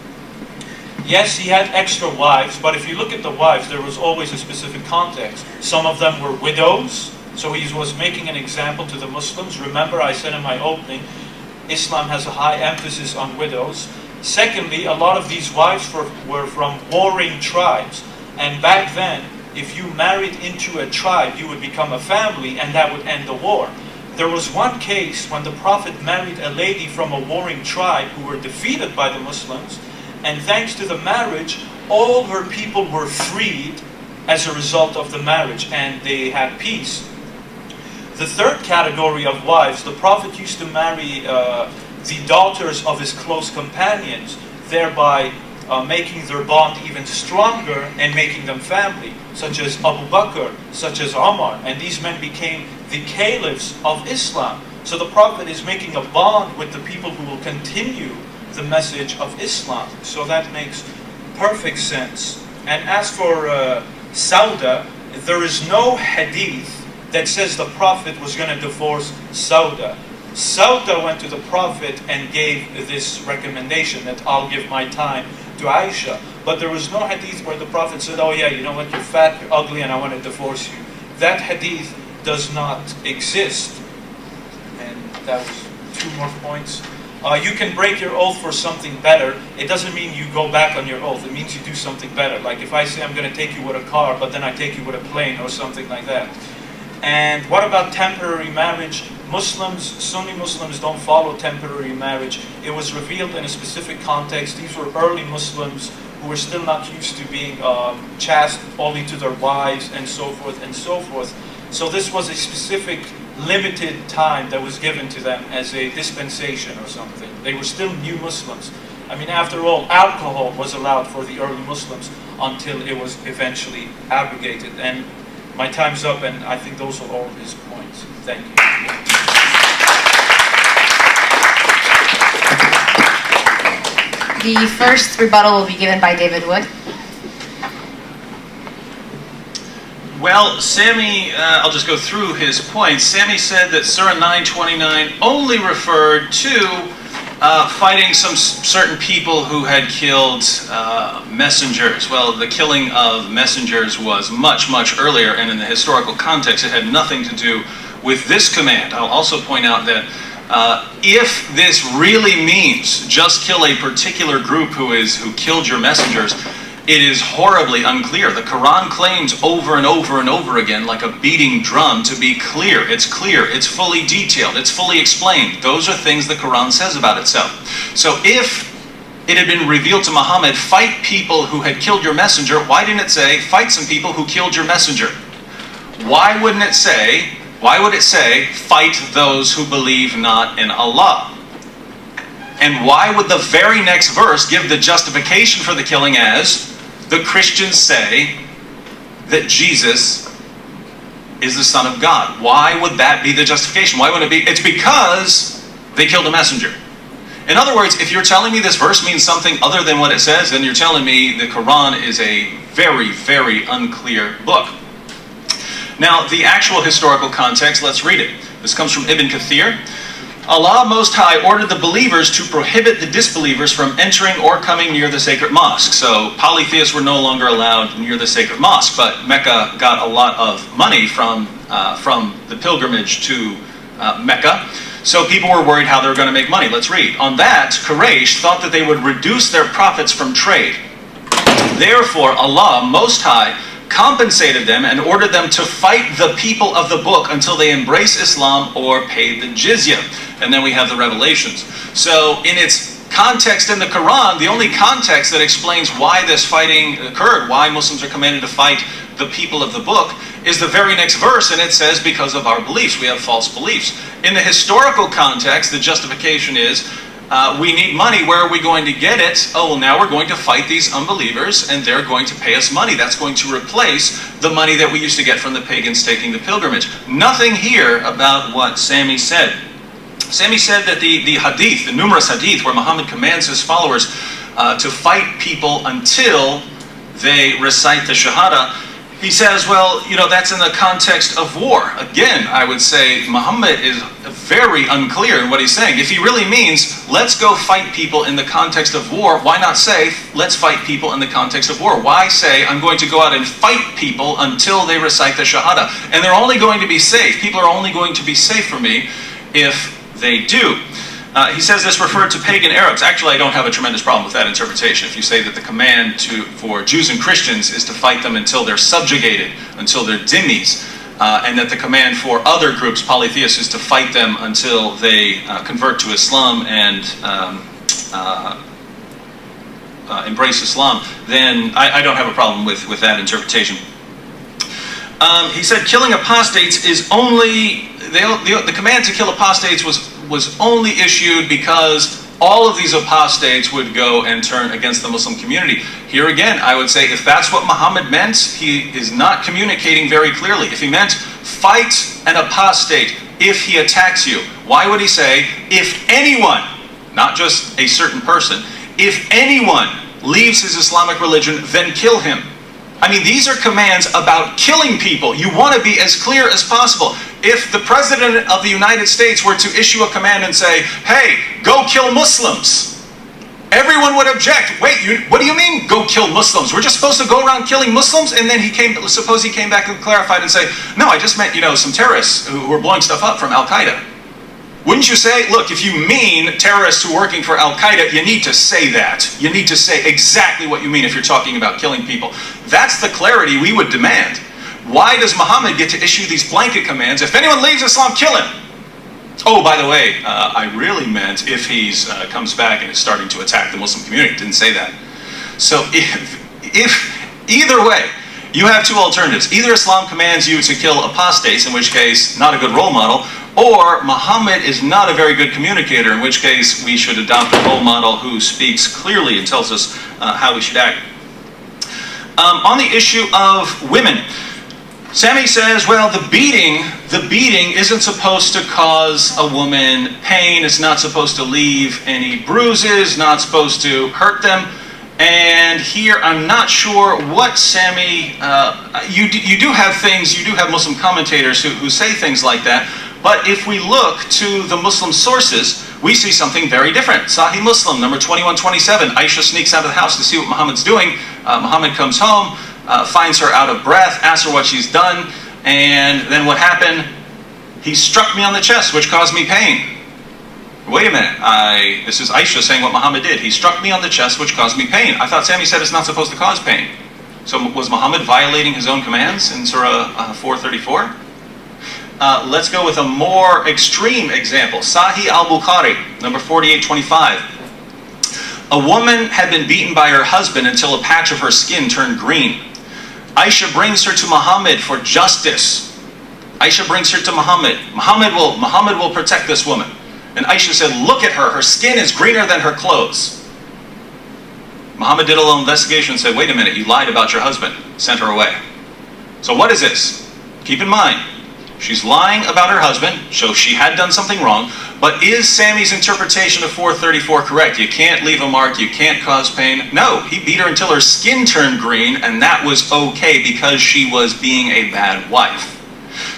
Yes, he had extra wives, but if you look at the wives, there was always a specific context. Some of them were widows, so he was making an example to the Muslims. Remember, I said in my opening, Islam has a high emphasis on widows. Secondly, a lot of these wives were from warring tribes. And back then, if you married into a tribe, you would become a family, and that would end the war. There was one case when the Prophet married a lady from a warring tribe who were defeated by the Muslims, and thanks to the marriage, all her people were freed as a result of the marriage, and they had peace. The third category of wives, the Prophet used to marry the daughters of his close companions, thereby making their bond even stronger and making them family, such as Abu Bakr, such as Umar, and these men became the caliphs of Islam. So the Prophet is making a bond with the people who will continue the message of Islam. So that makes perfect sense. And as for Sauda, there is no hadith that says the Prophet was going to divorce Sauda. Sauda went to the Prophet and gave this recommendation that I'll give my time to Aisha. But there was no hadith where the Prophet said, oh yeah, you know what, you're fat, you're ugly, and I want to divorce you. That hadith does not exist. And that was 2 more points. You can break your oath for something better. It doesn't mean you go back on your oath. It means you do something better. Like if I say I'm going to take you with a car, but then I take you with a plane or something like that. And what about temporary marriage? Muslims, Sunni Muslims don't follow temporary marriage. It was revealed in a specific context. These were early Muslims who were still not used to being chaste only to their wives and so forth and so forth. So this was a specific limited time that was given to them as a dispensation or something. They were still new Muslims. I mean, after all, alcohol was allowed for the early Muslims until it was eventually abrogated. And my time's up, and I think those are all his points. So thank you. The first rebuttal will be given by David Wood. Well, Sami, I'll just go through his points. Sami said that Surah 9:29 only referred to fighting some certain people who had killed messengers. Well, the killing of messengers was much, much earlier, and in the historical context, it had nothing to do with this command. I'll also point out that if this really means just kill a particular group who killed your messengers, it is horribly unclear. The Quran claims over and over and over again, like a beating drum, to be clear. It's clear, it's fully detailed, it's fully explained. Those are things the Quran says about itself. So if it had been revealed to Muhammad, fight people who had killed your messenger, why didn't it say, fight some people who killed your messenger? Why would it say, fight those who believe not in Allah? And why would the very next verse give the justification for the killing as, the Christians say that Jesus is the Son of God? Why would that be the justification? Why would it be? It's because they killed a messenger. In other words, if you're telling me this verse means something other than what it says, then you're telling me the Quran is a very, very unclear book. Now, the actual historical context, let's read it. This comes from Ibn Kathir. Allah Most High ordered the believers to prohibit the disbelievers from entering or coming near the sacred mosque. So polytheists were no longer allowed near the sacred mosque, but Mecca got a lot of money from the pilgrimage to Mecca. So people were worried how they were going to make money. Let's read. On that, Quraysh thought that they would reduce their profits from trade. Therefore, Allah Most High compensated them and ordered them to fight the people of the book until they embrace Islam or pay the jizya. And then we have the revelations. So in its context in the Quran, the only context that explains why this fighting occurred, why Muslims are commanded to fight the people of the book, is the very next verse, and it says because of our beliefs. We have false beliefs. In the historical context, the justification is we need money. Where are we going to get it? Oh, well, now we're going to fight these unbelievers, and they're going to pay us money. That's going to replace the money that we used to get from the pagans taking the pilgrimage. Nothing here about what Sami said. Sami said that the hadith, the numerous hadith, where Muhammad commands his followers to fight people until they recite the Shahada, he says, well, you know, that's in the context of war. Again, I would say Muhammad is very unclear in what he's saying. If he really means, let's go fight people in the context of war, why not say, let's fight people in the context of war? Why say, I'm going to go out and fight people until they recite the Shahada? And they're only going to be safe. People are only going to be safe for me if they do. He says this referred to pagan Arabs. Actually, I don't have a tremendous problem with that interpretation. If you say that the command for Jews and Christians is to fight them until they're subjugated, until they're dhimmis, and that the command for other groups, polytheists, is to fight them until they convert to Islam and embrace Islam, then I don't have a problem with that interpretation. He said killing apostates is only, the command to kill apostates was only issued because all of these apostates would go and turn against the Muslim community. Here again, I would say if that's what Muhammad meant, he is not communicating very clearly. If he meant fight an apostate if he attacks you, why would he say if anyone, not just a certain person, if anyone leaves his Islamic religion, then kill him? I mean, these are commands about killing people. You want to be as clear as possible. If the President of the United States were to issue a command and say, hey, go kill Muslims, everyone would object. Wait, what do you mean, go kill Muslims? We're just supposed to go around killing Muslims? And then suppose he came back and clarified and say, no, I just meant, some terrorists who were blowing stuff up from Al-Qaeda. Wouldn't you say, look, if you mean terrorists who are working for Al-Qaeda, you need to say that. You need to say exactly what you mean if you're talking about killing people. That's the clarity we would demand. Why does Muhammad get to issue these blanket commands? If anyone leaves Islam, kill him. Oh, by the way, I really meant if he comes back and is starting to attack the Muslim community. Didn't say that. So if either way, you have two alternatives. Either Islam commands you to kill apostates, in which case, not a good role model, or Muhammad is not a very good communicator, in which case we should adopt a role model who speaks clearly and tells us how we should act. On the issue of women, Sami says, well, the beating isn't supposed to cause a woman pain. It's not supposed to leave any bruises, not supposed to hurt them. And here, I'm not sure what Sami, you do have Muslim commentators who say things like that. But if we look to the Muslim sources, we see something very different. Sahih Muslim, number 2127, Aisha sneaks out of the house to see what Muhammad's doing. Muhammad comes home, finds her out of breath, asks her what she's done, and then what happened? He struck me on the chest, which caused me pain. Wait a minute, this is Aisha saying what Muhammad did. He struck me on the chest, which caused me pain. I thought Sami said it's not supposed to cause pain. So was Muhammad violating his own commands in Surah 434? Let's go with a more extreme example. Sahih al-Bukhari, number 4825. A woman had been beaten by her husband until a patch of her skin turned green. Aisha brings her to Muhammad for justice. Aisha brings her to Muhammad. Muhammad will protect this woman. And Aisha said, look at her. Her skin is greener than her clothes. Muhammad did a little investigation and said, wait a minute, you lied about your husband. Sent her away. So what is this? Keep in mind, she's lying about her husband, so she had done something wrong. But is Sami's interpretation of 434 correct? You can't leave a mark, you can't cause pain. No, he beat her until her skin turned green, and that was okay because she was being a bad wife.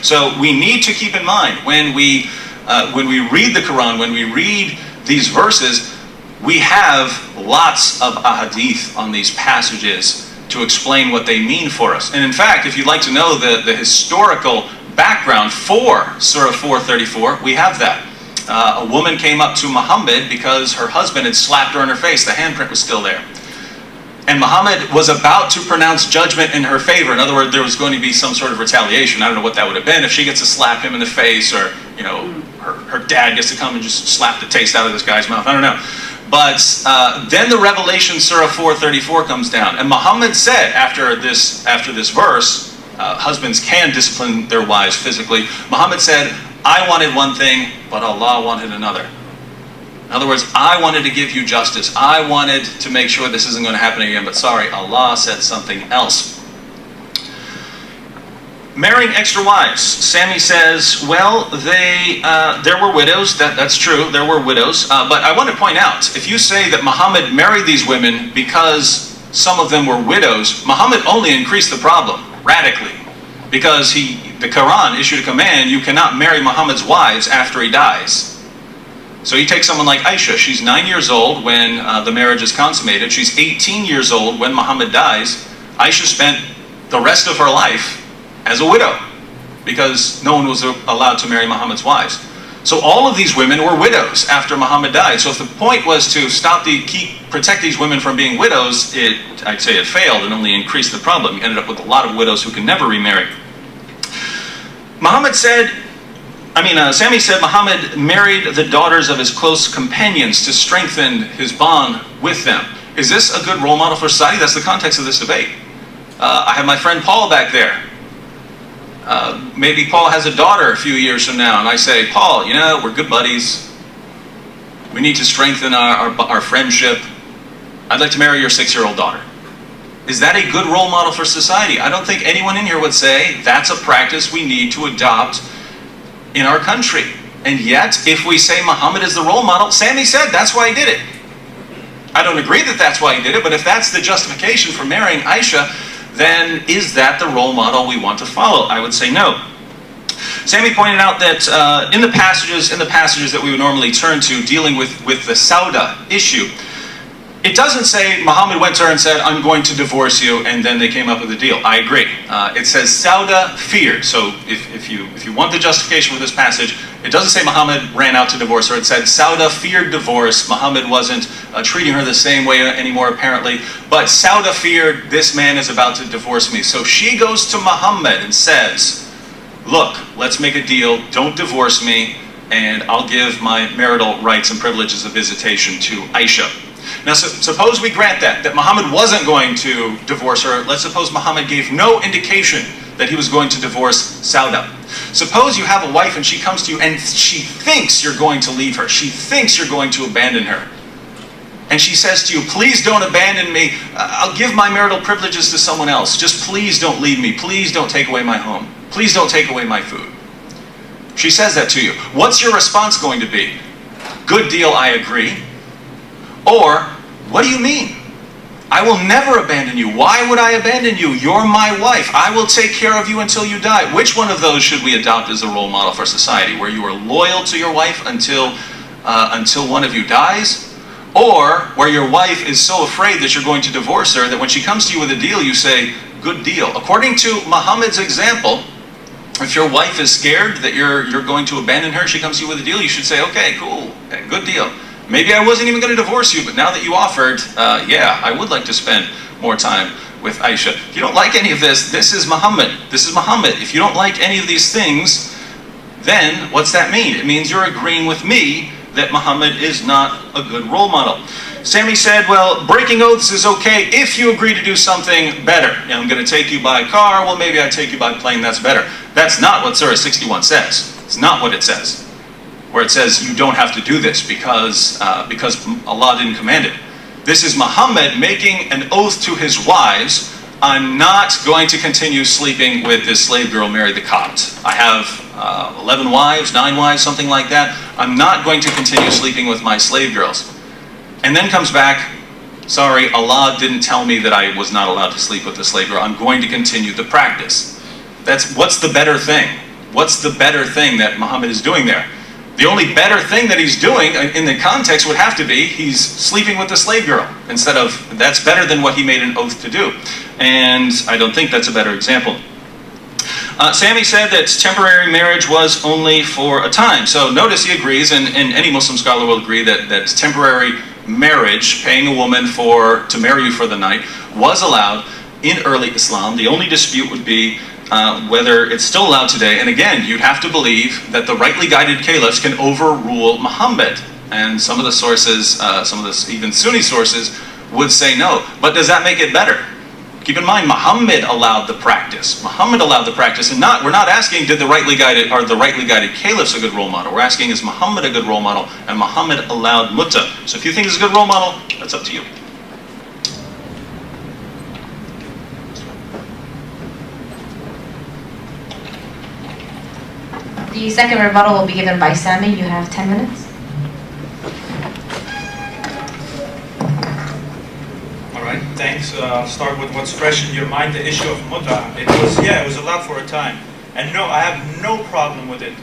So we need to keep in mind when we read the Quran, when we read these verses, we have lots of ahadith on these passages to explain what they mean for us. And in fact, if you'd like to know the historical background for Surah 434, we have that. A woman came up to Muhammad because her husband had slapped her in her face. The handprint was still there. And Muhammad was about to pronounce judgment in her favor. In other words, there was going to be some sort of retaliation. I don't know what that would have been. If she gets to slap him in the face, or her dad gets to come and just slap the taste out of this guy's mouth. I don't know. But then the revelation, Surah 434, comes down. And Muhammad said, after this verse, husbands can discipline their wives physically. Muhammad said, I wanted one thing, but Allah wanted another. In other words, I wanted to give you justice. I wanted to make sure this isn't going to happen again, but sorry, Allah said something else. Marrying extra wives. Sami says, well, there were widows. That's true, there were widows. But I want to point out, if you say that Muhammad married these women because some of them were widows, Muhammad only increased the problem radically. Because the Quran issued a command, you cannot marry Muhammad's wives after he dies. So you take someone like Aisha, she's 9 years old when the marriage is consummated. She's 18 years old when Muhammad dies. Aisha spent the rest of her life as a widow because no one was allowed to marry Muhammad's wives. So all of these women were widows after Muhammad died. So if the point was to protect these women from being widows, I'd say it failed and only increased the problem. You ended up with a lot of widows who can never remarry. Sami said Muhammad married the daughters of his close companions to strengthen his bond with them. Is this a good role model for society? That's the context of this debate. I have my friend Paul back there. Maybe Paul has a daughter a few years from now, and I say, Paul, we're good buddies. We need to strengthen our friendship. I'd like to marry your 6-year-old daughter. Is that a good role model for society? I don't think anyone in here would say that's a practice we need to adopt in our country. And yet, if we say Muhammad is the role model, Sami said that's why he did it. I don't agree that that's why he did it, but if that's the justification for marrying Aisha, then is that the role model we want to follow? I would say no. Sami pointed out that in the passages that we would normally turn to dealing with the Sauda issue, it doesn't say Muhammad went to her and said, I'm going to divorce you, and then they came up with a deal. I agree. It says Sauda feared. So if you want the justification for this passage, it doesn't say Muhammad ran out to divorce her. It said Sauda feared divorce. Muhammad wasn't treating her the same way anymore, apparently. But Sauda feared, this man is about to divorce me. So she goes to Muhammad and says, look, let's make a deal. Don't divorce me, and I'll give my marital rights and privileges of visitation to Aisha. Now, suppose we grant that Muhammad wasn't going to divorce her. Let's suppose Muhammad gave no indication that he was going to divorce Sauda. Suppose you have a wife and she comes to you and she thinks you're going to leave her. She thinks you're going to abandon her. and she says to you, please don't abandon me, I'll give my marital privileges to someone else, just please don't leave me, please don't take away my home, please don't take away my food. She says that to you. What's your response going to be? Good deal, I agree. Or, what do you mean? I will never abandon you. Why would I abandon you? You're my wife. I will take care of you until you die. Which one of those should we adopt as a role model for society? Where you are loyal to your wife until one of you dies? Or where your wife is so afraid that you're going to divorce her that when she comes to you with a deal, you say, good deal. According to Muhammad's example, if your wife is scared that you're going to abandon her, she comes to you with a deal, you should say, okay, cool, okay, good deal. Maybe I wasn't even going to divorce you, but now that you offered, yeah, I would like to spend more time with Aisha. If you don't like any of this, this is Muhammad. This is Muhammad. If you don't like any of these things, then what's that mean? It means you're agreeing with me that Muhammad is not a good role model. Sami said, well, breaking oaths is okay if you agree to do something better. You know, I'm going to take you by car, well, maybe I take you by plane, that's better. That's not what Surah 61 says. It's not what it says. Where it says you don't have to do this because Allah didn't command it. This is Muhammad making an oath to his wives, I'm not going to continue sleeping with this slave girl Mary the Copt. I have 11 wives, 9 wives, something like that. I'm not going to continue sleeping with my slave girls. And then comes back, sorry, Allah didn't tell me that I was not allowed to sleep with the slave girl. I'm going to continue the practice. What's the better thing? What's the better thing that Muhammad is doing there? The only better thing that he's doing in the context would have to be he's sleeping with the slave girl instead of that's better than what he made an oath to do. And I don't think that's a better example. Sami said that temporary marriage was only for a time. So notice he agrees, and any Muslim scholar will agree that temporary marriage, paying a woman to marry you for the night, was allowed in early Islam. The only dispute would be whether it's still allowed today. And again, you'd have to believe that the rightly guided caliphs can overrule Muhammad. And some of the sources, even Sunni sources, would say no. But does that make it better? Keep in mind, Muhammad allowed the practice. Muhammad allowed the practice, and we're not asking, are the rightly guided caliphs a good role model? We're asking, is Muhammad a good role model? And Muhammad allowed mutta. So if you think it's a good role model, that's up to you. The second rebuttal will be given by Sami. You have 10 minutes. All right, thanks. I'll start with what's fresh in your mind, the issue of muta. It was allowed for a time. And no, I have no problem with it.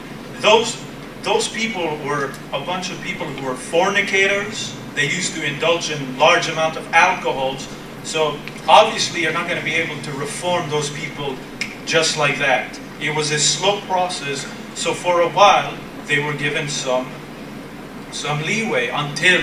Those people were a bunch of people who were fornicators. They used to indulge in large amount of alcohols. So obviously you're not going to be able to reform those people just like that. It was a slow process. So for a while, they were given some leeway until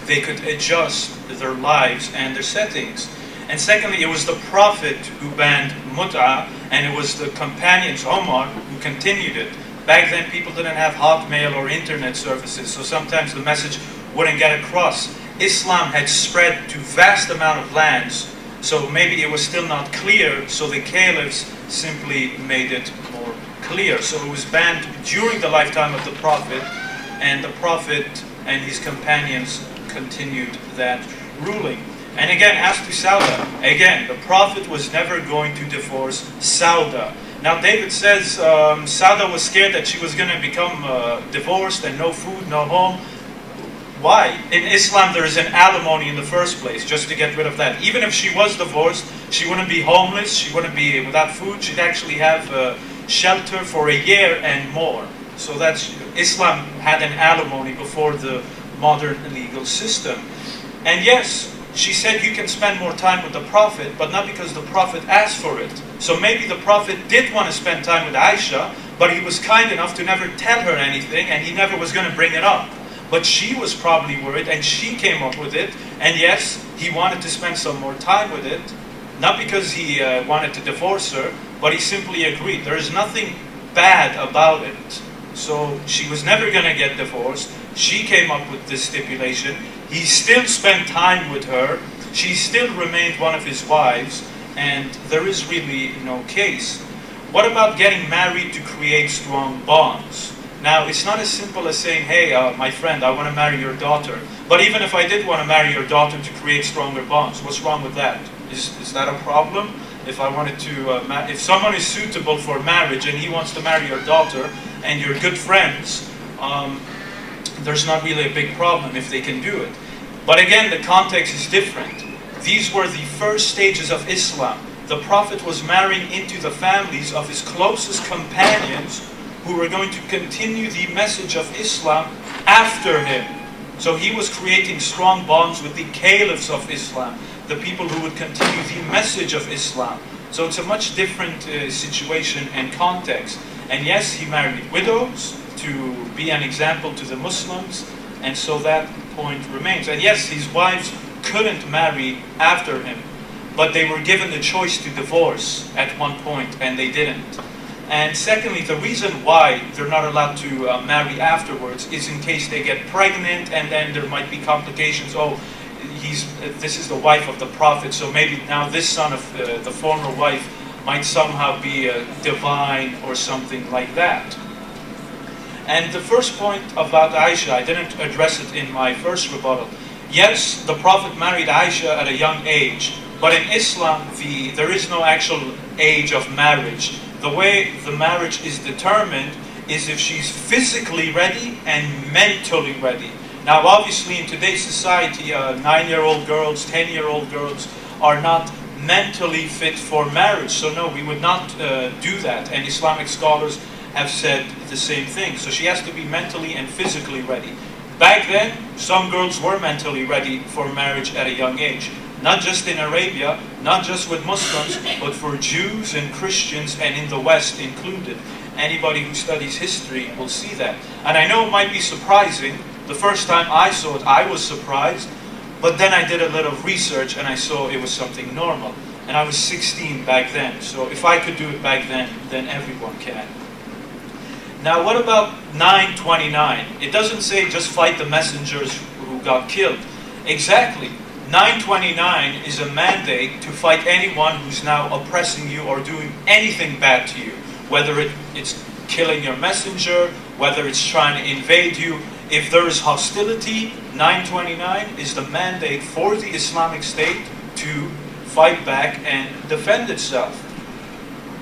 they could adjust their lives and their settings. And secondly, it was the Prophet who banned mut'ah, and it was the companions, Omar, who continued it. Back then, people didn't have Hotmail or internet services, so sometimes the message wouldn't get across. Islam had spread to vast amount of lands, so maybe it was still not clear, so the caliphs simply made it more clear. So it was banned during the lifetime of the Prophet, and the Prophet and his companions continued that ruling. And again, as to Sauda, again, the Prophet was never going to divorce Sauda. Now David says Sauda was scared that she was going to become divorced and no food, no home. Why? In Islam there is an alimony in the first place, just to get rid of that. Even if she was divorced, she wouldn't be homeless, she wouldn't be without food, she'd actually have shelter for a year and more. So that's, Islam had an alimony before the modern legal system. And yes, she said you can spend more time with the Prophet, but not because the Prophet asked for it. So maybe the Prophet did want to spend time with Aisha, but he was kind enough to never tell her anything, and he never was going to bring it up. But she was probably worried, and she came up with it. And yes, he wanted to spend some more time with it, not because he wanted to divorce her, but he simply agreed. There is nothing bad about it. So she was never going to get divorced. She came up with this stipulation. He still spent time with her. She still remained one of his wives, and there is really no case. What about getting married to create strong bonds? Now, it's not as simple as saying, hey, my friend, I want to marry your daughter. But even if I did want to marry your daughter to create stronger bonds, what's wrong with that? Is that a problem? If I wanted to, if someone is suitable for marriage and he wants to marry your daughter and you're good friends, there's not really a big problem if they can do it. But again, the context is different. These were the first stages of Islam. The Prophet was marrying into the families of his closest companions who were going to continue the message of Islam after him. So he was creating strong bonds with the caliphs of Islam, the people who would continue the message of Islam. So it's a much different situation and context. And yes, he married widows to be an example to the Muslims, and so that point remains. And yes, his wives couldn't marry after him, but they were given the choice to divorce at one point, and they didn't. And secondly, the reason why they're not allowed to marry afterwards is in case they get pregnant, and then there might be complications. Oh, this is the wife of the Prophet, so maybe now this son of the former wife might somehow be divine or something like that. And the first point about Aisha, I didn't address it in my first rebuttal. Yes, the Prophet married Aisha at a young age, but in Islam, there is no actual age of marriage. The way the marriage is determined is if she's physically ready and mentally ready. Now, obviously, in today's society, 9-year-old girls, 10-year-old girls are not mentally fit for marriage. So no, we would not do that. And Islamic scholars have said the same thing. So she has to be mentally and physically ready. Back then, some girls were mentally ready for marriage at a young age. Not just in Arabia, not just with Muslims, but for Jews and Christians, and in the West included. Anybody who studies history will see that. And I know it might be surprising. The first time I saw it, I was surprised. But then I did a little research and I saw it was something normal. And I was 16 back then. So if I could do it back then everyone can. Now, what about 929? It doesn't say just fight the messengers who got killed. Exactly. 929 is a mandate to fight anyone who's now oppressing you or doing anything bad to you. Whether it's killing your messenger, whether it's trying to invade you. If there is hostility, 929 is the mandate for the Islamic State to fight back and defend itself.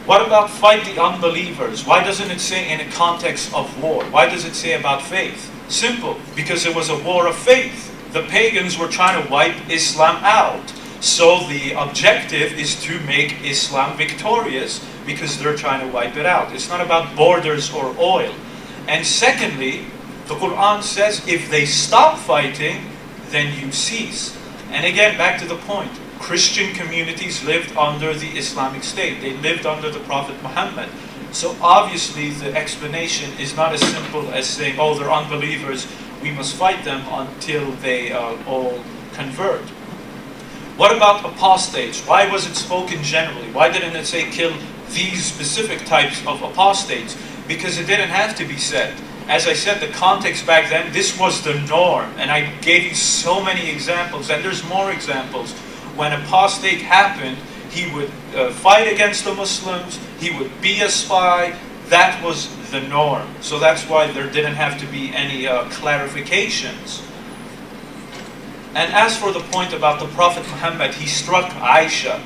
What about fight the unbelievers? Why doesn't it say in a context of war? Why does it say about faith? Simple, because it was a war of faith. The pagans were trying to wipe Islam out. So the objective is to make Islam victorious because they're trying to wipe it out. It's not about borders or oil. And secondly, the Quran says if they stop fighting, then you cease. And again, back to the point. Christian communities lived under the Islamic State. They lived under the Prophet Muhammad. So obviously the explanation is not as simple as saying, oh, they're unbelievers, we must fight them until they all convert. What about apostates? Why was it spoken generally? Why didn't it say kill these specific types of apostates? Because it didn't have to be said. As I said, the context back then, this was the norm. And I gave you so many examples, and there's more examples. When apostate happened, he would fight against the Muslims, he would be a spy. That was the norm. So that's why there didn't have to be any clarifications. And as for the point about the Prophet Muhammad, he struck Aisha.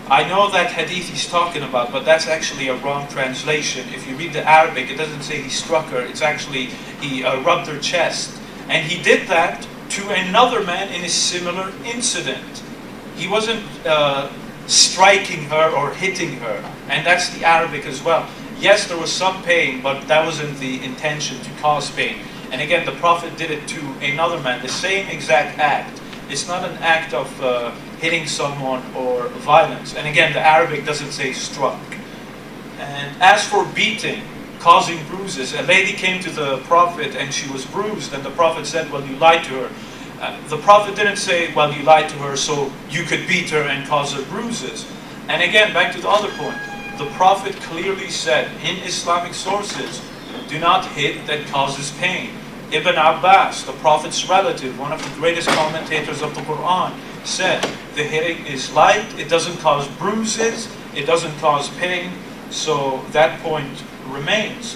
I know that hadith he's talking about, but that's actually a wrong translation. If you read the Arabic, it doesn't say he struck her. It's actually he rubbed her chest. And he did that to another man in a similar incident. He wasn't striking her or hitting her. And that's the Arabic as well. Yes, there was some pain, but that wasn't the intention to cause pain. And again, the Prophet did it to another man, the same exact act. It's not an act of hitting someone or violence. And again, the Arabic doesn't say struck. And as for beating, causing bruises, a lady came to the Prophet and she was bruised, and the Prophet said, well, you lied to her. The Prophet didn't say, well, you lied to her so you could beat her and cause her bruises. And again, back to the other point. The Prophet clearly said in Islamic sources, do not hit that causes pain. Ibn Abbas, the Prophet's relative, one of the greatest commentators of the Quran, said the hitting is light, it doesn't cause bruises, it doesn't cause pain, so that point remains.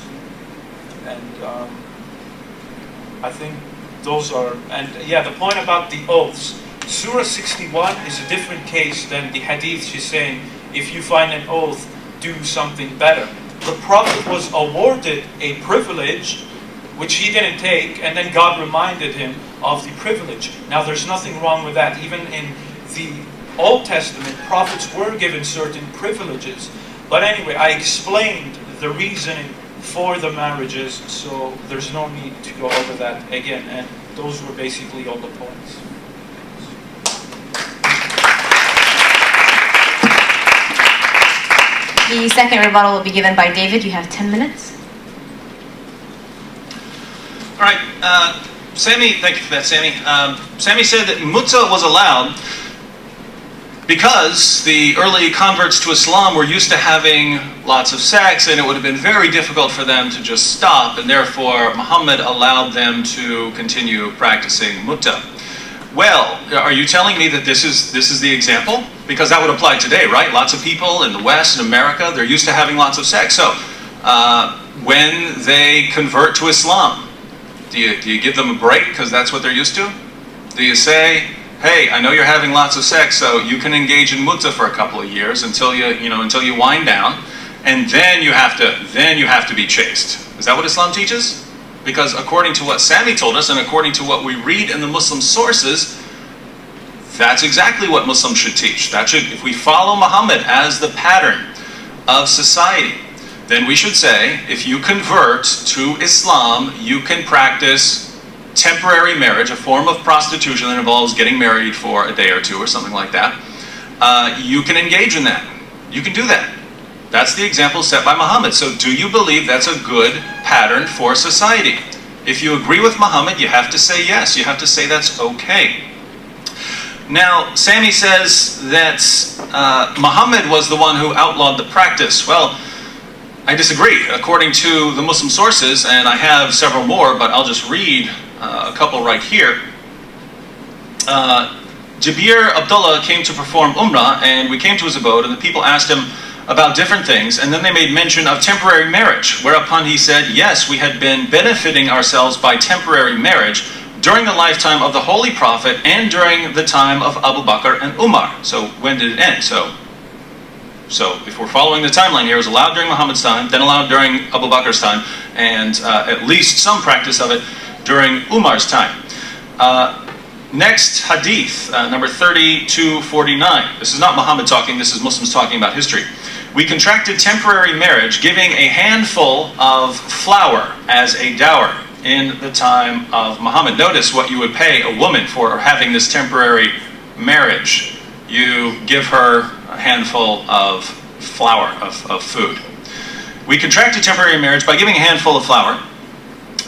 And I think those are, and yeah, the point about the oaths. Surah 61 is a different case than the hadith. She's saying, if you find an oath, do something better. The Prophet was awarded a privilege which he didn't take, and then God reminded him of the privilege. Now there's nothing wrong with that. Even in the Old Testament, prophets were given certain privileges. But anyway, I explained the reasoning for the marriages, so there's no need to go over that again. And those were basically all the points. The second rebuttal will be given by David. You have 10 minutes. All right, Sami, thank you for that, Sami. Sami said that mutta was allowed because the early converts to Islam were used to having lots of sex, and it would have been very difficult for them to just stop, and therefore Muhammad allowed them to continue practicing mutta. Well, are you telling me that this is the example? Because that would apply today, right? Lots of people in the West, in America, they're used to having lots of sex. So, when they convert to Islam, do you give them a break because that's what they're used to? Do you say, hey, I know you're having lots of sex, so you can engage in mutta for a couple of years until you wind down, and then you have to be chaste? Is that what Islam teaches? Because according to what Sami told us, and according to what we read in the Muslim sources, that's exactly what Muslims should teach. If we follow Muhammad as the pattern of society, then we should say, if you convert to Islam, you can practice temporary marriage, a form of prostitution that involves getting married for a day or two or something like that. You can engage in that. You can do that. That's the example set by Muhammad. So do you believe that's a good pattern for society? If you agree with Muhammad, you have to say yes. You have to say that's okay. Now, Sami says that Muhammad was the one who outlawed the practice. Well, I disagree. According to the Muslim sources, and I have several more, but I'll just read a couple right here. Jabir Abdullah came to perform Umrah, and we came to his abode, and the people asked him about different things, and then they made mention of temporary marriage, whereupon he said, yes, we had been benefiting ourselves by temporary marriage during the lifetime of the Holy Prophet and during the time of Abu Bakr and Umar. So when did it end? So if we're following the timeline here, it was allowed during Muhammad's time, then allowed during Abu Bakr's time, and at least some practice of it during Umar's time. Next hadith, number 3249. This is not Muhammad talking, this is Muslims talking about history. We contracted temporary marriage, giving a handful of flour as a dower in the time of Muhammad. Notice what you would pay a woman for having this temporary marriage. You give her a handful of flour, of food. We contracted temporary marriage by giving a handful of flour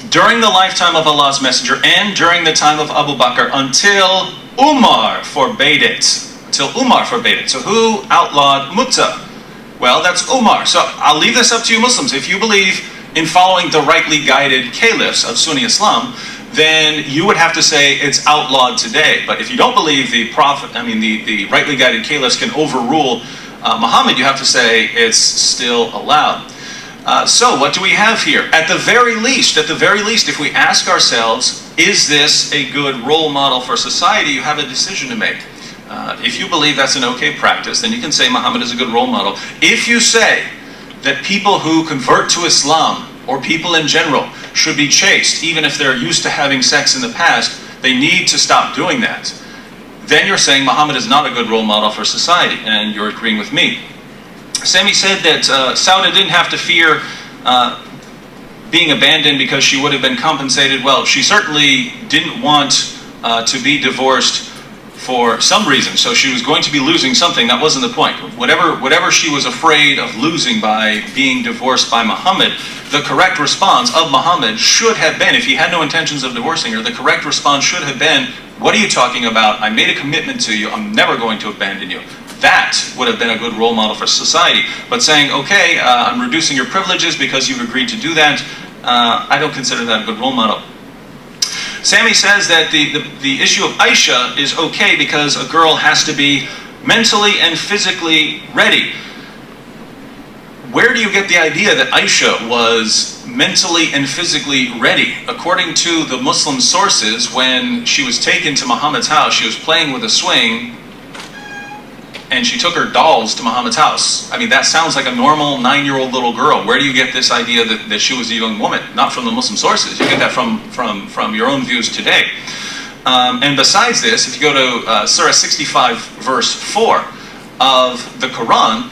during the lifetime of Allah's Messenger and during the time of Abu Bakr until Umar forbade it. Until Umar forbade it. So who outlawed mutta? Well, that's Umar. So I'll leave this up to you Muslims. If you believe in following the rightly guided caliphs of Sunni Islam, then you would have to say it's outlawed today. But if you don't believe the the rightly guided caliphs can overrule Muhammad, you have to say it's still allowed. So what do we have here? At the very least, if we ask ourselves, is this a good role model for society, you have a decision to make. If you believe that's an okay practice, then you can say Muhammad is a good role model. If you say that people who convert to Islam, or people in general, should be chaste, even if they're used to having sex in the past, they need to stop doing that, then you're saying Muhammad is not a good role model for society, and you're agreeing with me. Sami said that Sauda didn't have to fear being abandoned because she would have been compensated. Well, she certainly didn't want to be divorced for some reason, so she was going to be losing something. That wasn't the point. Whatever she was afraid of losing by being divorced by Muhammad, the correct response of Muhammad should have been, if he had no intentions of divorcing her, the correct response should have been, what are you talking about? I made a commitment to you. I'm never going to abandon you. That would have been a good role model for society. But saying, okay, I'm reducing your privileges because you've agreed to do that, I don't consider that a good role model. Sami says that the issue of Aisha is okay because a girl has to be mentally and physically ready. Where do you get the idea that Aisha was mentally and physically ready. According to the Muslim sources, when she was taken to Muhammad's house, she was playing with a swing, and she took her dolls to Muhammad's house. I mean, that sounds like a normal 9-year-old little girl. Where do you get this idea that she was a young woman? Not from the Muslim sources. You get that from your own views today. And besides this, if you go to Surah 65, verse 4 of the Quran,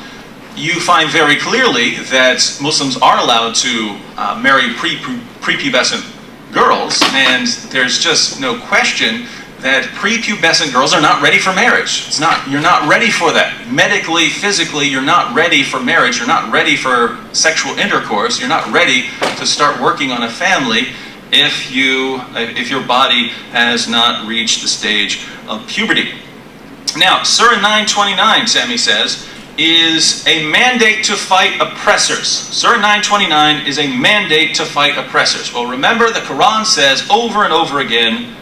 you find very clearly that Muslims are allowed to marry prepubescent girls, and there's just no question that prepubescent girls are not ready for marriage. You're not ready for that. Medically, physically, you're not ready for marriage. You're not ready for sexual intercourse. You're not ready to start working on a family if your body has not reached the stage of puberty. Now, Surah 9:29, Sami says, is a mandate to fight oppressors. Surah 9:29 is a mandate to fight oppressors. Well, remember, the Quran says over and over again,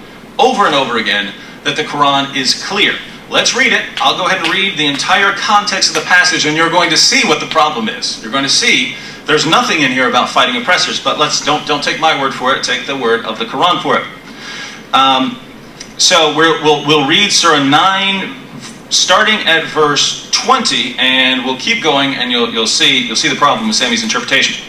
that the Quran is clear. Let's read it. I'll go ahead and read the entire context of the passage, and you're going to see what the problem is. You're going to see there's nothing in here about fighting oppressors, but don't take my word for it. Take the word of the Quran for it. So we'll read Surah 9, starting at verse 20, and we'll keep going, and you'll see the problem with Sami's interpretation.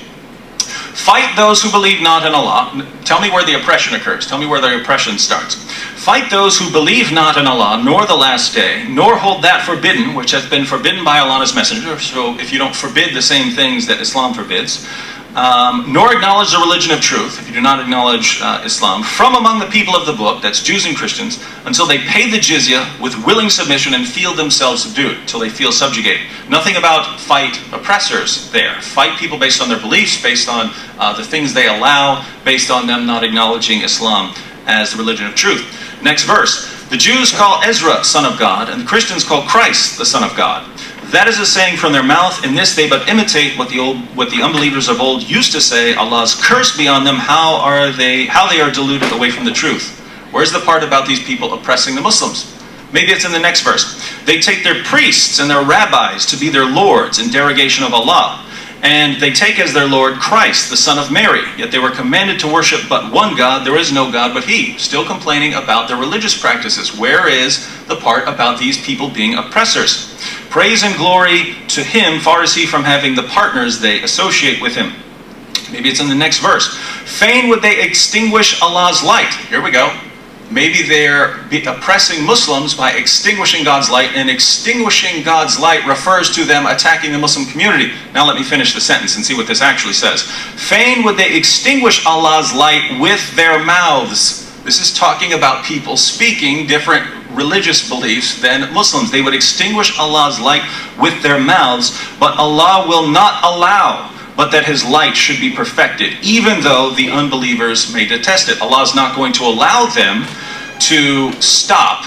Fight those who believe not in Allah. Tell me where the oppression occurs. Tell me where the oppression starts. Fight those who believe not in Allah, nor the last day, nor hold that forbidden, which hath been forbidden by Allah and His Messenger. So if you don't forbid the same things that Islam forbids, nor acknowledge the religion of truth, if you do not acknowledge Islam, from among the people of the book, that's Jews and Christians, until they pay the jizya with willing submission and feel themselves subdued, until they feel subjugated. Nothing about fight oppressors there. Fight people based on their beliefs, based on the things they allow, based on them not acknowledging Islam as the religion of truth. Next verse. The Jews call Ezra son of God, and the Christians call Christ the son of God. That is a saying from their mouth. In this they but imitate what the unbelievers of old used to say. Allah's curse be on them. How they are deluded away from the truth. Where's the part about these people oppressing the Muslims? Maybe it's in the next verse. They take their priests and their rabbis to be their lords in derogation of Allah. And they take as their Lord Christ, the son of Mary. Yet they were commanded to worship but one God. There is no God but He. Still complaining about their religious practices. Where is the part about these people being oppressors? Praise and glory to Him, far is He from having the partners they associate with Him. Maybe it's in the next verse. Fain would they extinguish Allah's light. Here we go. Maybe they're oppressing Muslims by extinguishing God's light, and extinguishing God's light refers to them attacking the Muslim community. Now let me finish the sentence and see what this actually says. Fain would they extinguish Allah's light with their mouths. This is talking about people speaking different religious beliefs than Muslims. They would extinguish Allah's light with their mouths, but Allah will not allow but that His light should be perfected, even though the unbelievers may detest it. Allah is not going to allow them to stop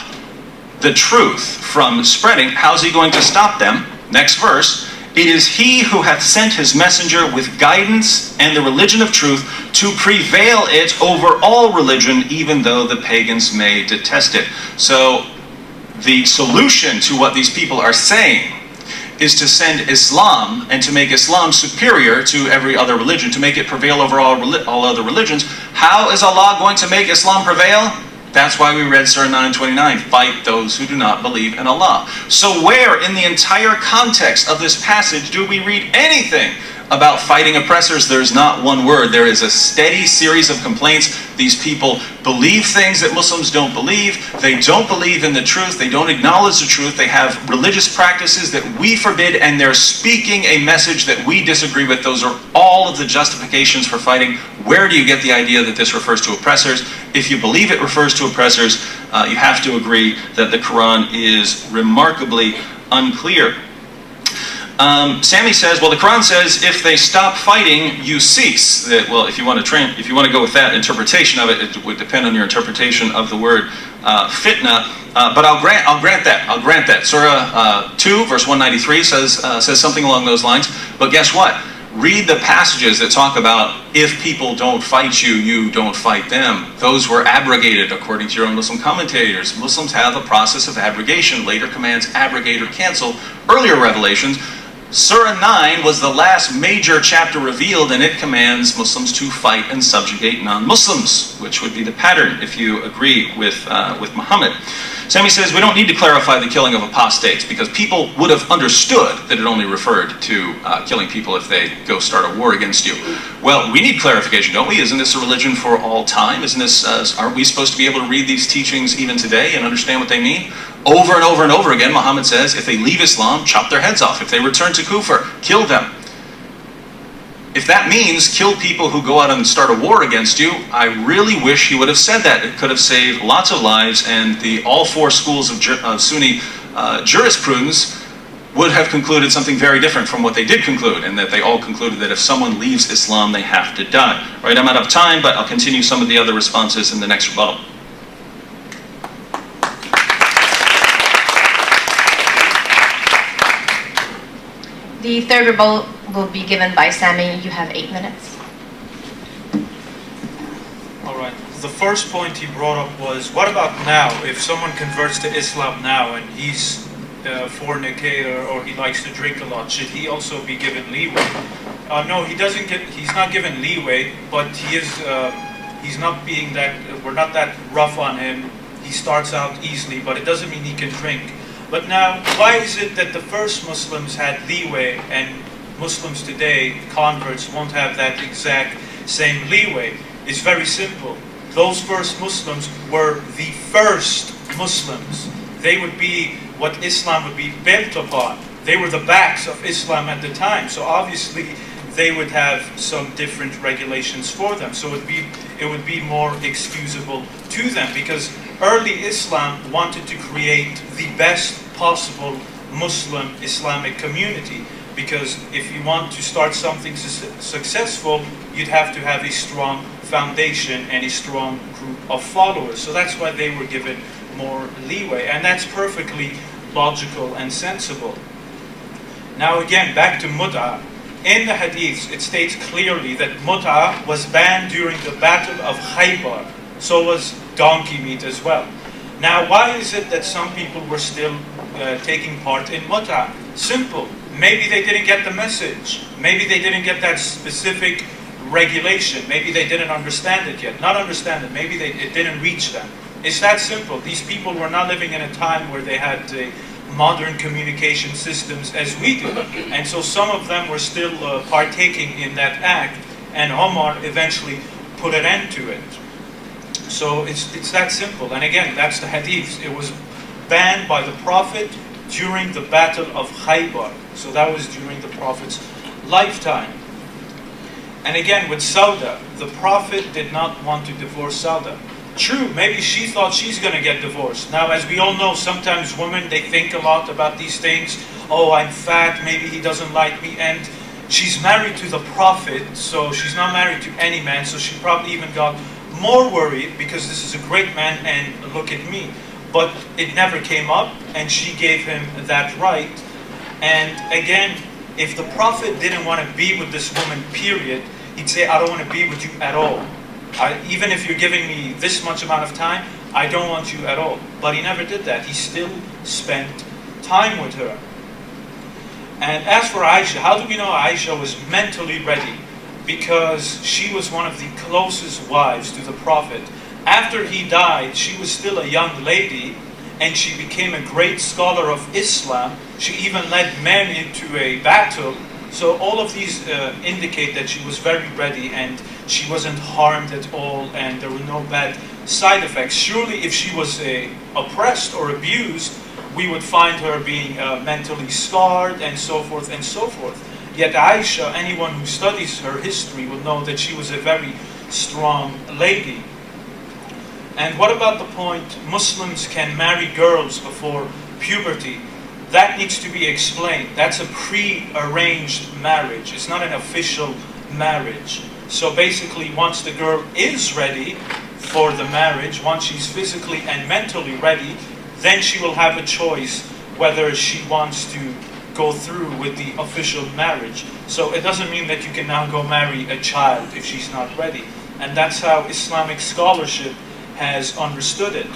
the truth from spreading. How's He going to stop them? Next verse. It is He who hath sent His messenger with guidance and the religion of truth to prevail it over all religion, even though the pagans may detest it. So the solution to what these people are saying is to send Islam and to make Islam superior to every other religion, to make it prevail over all other religions. How is Allah going to make Islam prevail? That's why we read Surah 9:29, fight those who do not believe in Allah. So where in the entire context of this passage do we read anything about fighting oppressors? There's not one word. There is a steady series of complaints. These people believe things that Muslims don't believe. They don't believe in the truth. They don't acknowledge the truth. They have religious practices that we forbid, and they're speaking a message that we disagree with. Those are all of the justifications for fighting. Where do you get the idea that this refers to oppressors? If you believe it refers to oppressors, you have to agree that the Quran is remarkably unclear. Sami says, well, the Quran says if they stop fighting, you cease. Well, if you want to go with that interpretation of it, it would depend on your interpretation of the word fitna. But I'll grant that. Surah 2, verse 193 says something along those lines. But guess what? Read the passages that talk about if people don't fight you, you don't fight them. Those were abrogated according to your own Muslim commentators. Muslims have a process of abrogation. Later commands abrogate or cancel earlier revelations. Surah 9 was the last major chapter revealed, and it commands Muslims to fight and subjugate non-Muslims, which would be the pattern if you agree with Muhammad. Sami says we don't need to clarify the killing of apostates because people would have understood that it only referred to killing people if they go start a war against you. Well, we need clarification, don't we? Isn't this a religion for all time? Isn't this? Aren't we supposed to be able to read these teachings even today and understand what they mean? Over and over and over again, Muhammad says, if they leave Islam, chop their heads off. If they return to kufr, kill them. If that means kill people who go out and start a war against you, I really wish he would have said that. It could have saved lots of lives, and all four schools of Sunni jurisprudence would have concluded something very different from what they did conclude, and that they all concluded that if someone leaves Islam, they have to die. Right, I'm out of time, but I'll continue some of the other responses in the next rebuttal. The third rebuttal will be given by Sami. You have 8 minutes. All right. The first point he brought up was, what about now? If someone converts to Islam now and he's a fornicator or he likes to drink a lot, should he also be given leeway? No, he doesn't get. He's not given leeway, but he is. He's not being that. We're not that rough on him. He starts out easily, but it doesn't mean he can drink. But now, why is it that the first Muslims had leeway and Muslims today, converts, won't have that exact same leeway? It's very simple. Those first Muslims were the first Muslims. They would be what Islam would be built upon. They were the backs of Islam at the time. So obviously, they would have some different regulations for them. So it would be more excusable to them, because early Islam wanted to create the best possible Muslim Islamic community, because if you want to start something successful, you'd have to have a strong foundation and a strong group of followers. So that's why they were given more leeway, and that's perfectly logical and sensible. Now again, back to mut'ah. In the hadiths, it states clearly that mut'ah was banned during the Battle of Khaybar. So was donkey meat as well. Now, why is it that some people were still taking part in mut'ah? Simple. Maybe they didn't get the message. Maybe they didn't get that specific regulation. Maybe they didn't understand it yet. Not understand it. Maybe it didn't reach them. It's that simple. These people were not living in a time where they had modern communication systems as we do. And so some of them were still partaking in that act, and Omar eventually put an end to it. So it's that simple. And again, that's the hadiths. It was banned by the Prophet during the Battle of Khaybar. So that was during the Prophet's lifetime. And again, with Sauda, the Prophet did not want to divorce Sauda. True, maybe she thought she's going to get divorced. Now, as we all know, sometimes women, they think a lot about these things. Oh, I'm fat, maybe he doesn't like me. And she's married to the Prophet, so she's not married to any man. So she probably even got more worried, because this is a great man and look at me. But it never came up, and she gave him that right. And again, if the Prophet didn't want to be with this woman, period, he'd say, I don't want to be with you at all. Even if you're giving me this much amount of time, I don't want you at all. But he never did that. He still spent time with her. And as for Aisha, how do we know Aisha was mentally ready? Because she was one of the closest wives to the Prophet. After he died, she was still a young lady, and she became a great scholar of Islam. She even led men into a battle. So all of these indicate that she was very ready, and she wasn't harmed at all, and there were no bad side effects. Surely if she was oppressed or abused, we would find her being mentally scarred and so forth and so forth. Yet Aisha, anyone who studies her history will know that she was a very strong lady. And what about the point Muslims can marry girls before puberty? That needs to be explained. That's a pre-arranged marriage. It's not an official marriage. So basically, once the girl is ready for the marriage, once she's physically and mentally ready, then she will have a choice whether she wants to go through with the official marriage. So it doesn't mean that you can now go marry a child if she's not ready. And that's how Islamic scholarship has understood it.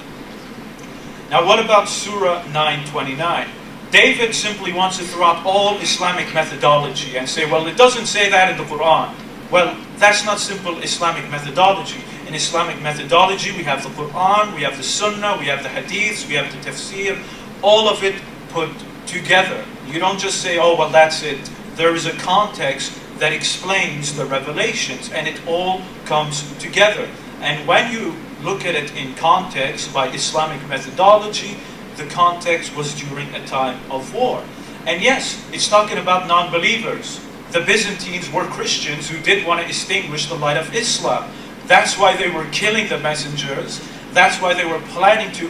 Now what about Surah 929? David simply wants to throw out all Islamic methodology and say, well, it doesn't say that in the Quran. Well, that's not simple Islamic methodology. In Islamic methodology, we have the Quran, we have the Sunnah, we have the Hadiths, we have the Tafsir, all of it put together. You don't just say, oh, well, that's it. There is a context that explains the revelations, and it all comes together. And when you look at it in context by Islamic methodology, the context was during a time of war. And yes, it's talking about non-believers. The Byzantines were Christians who did want to extinguish the light of Islam. That's why they were killing the messengers. That's why they were planning to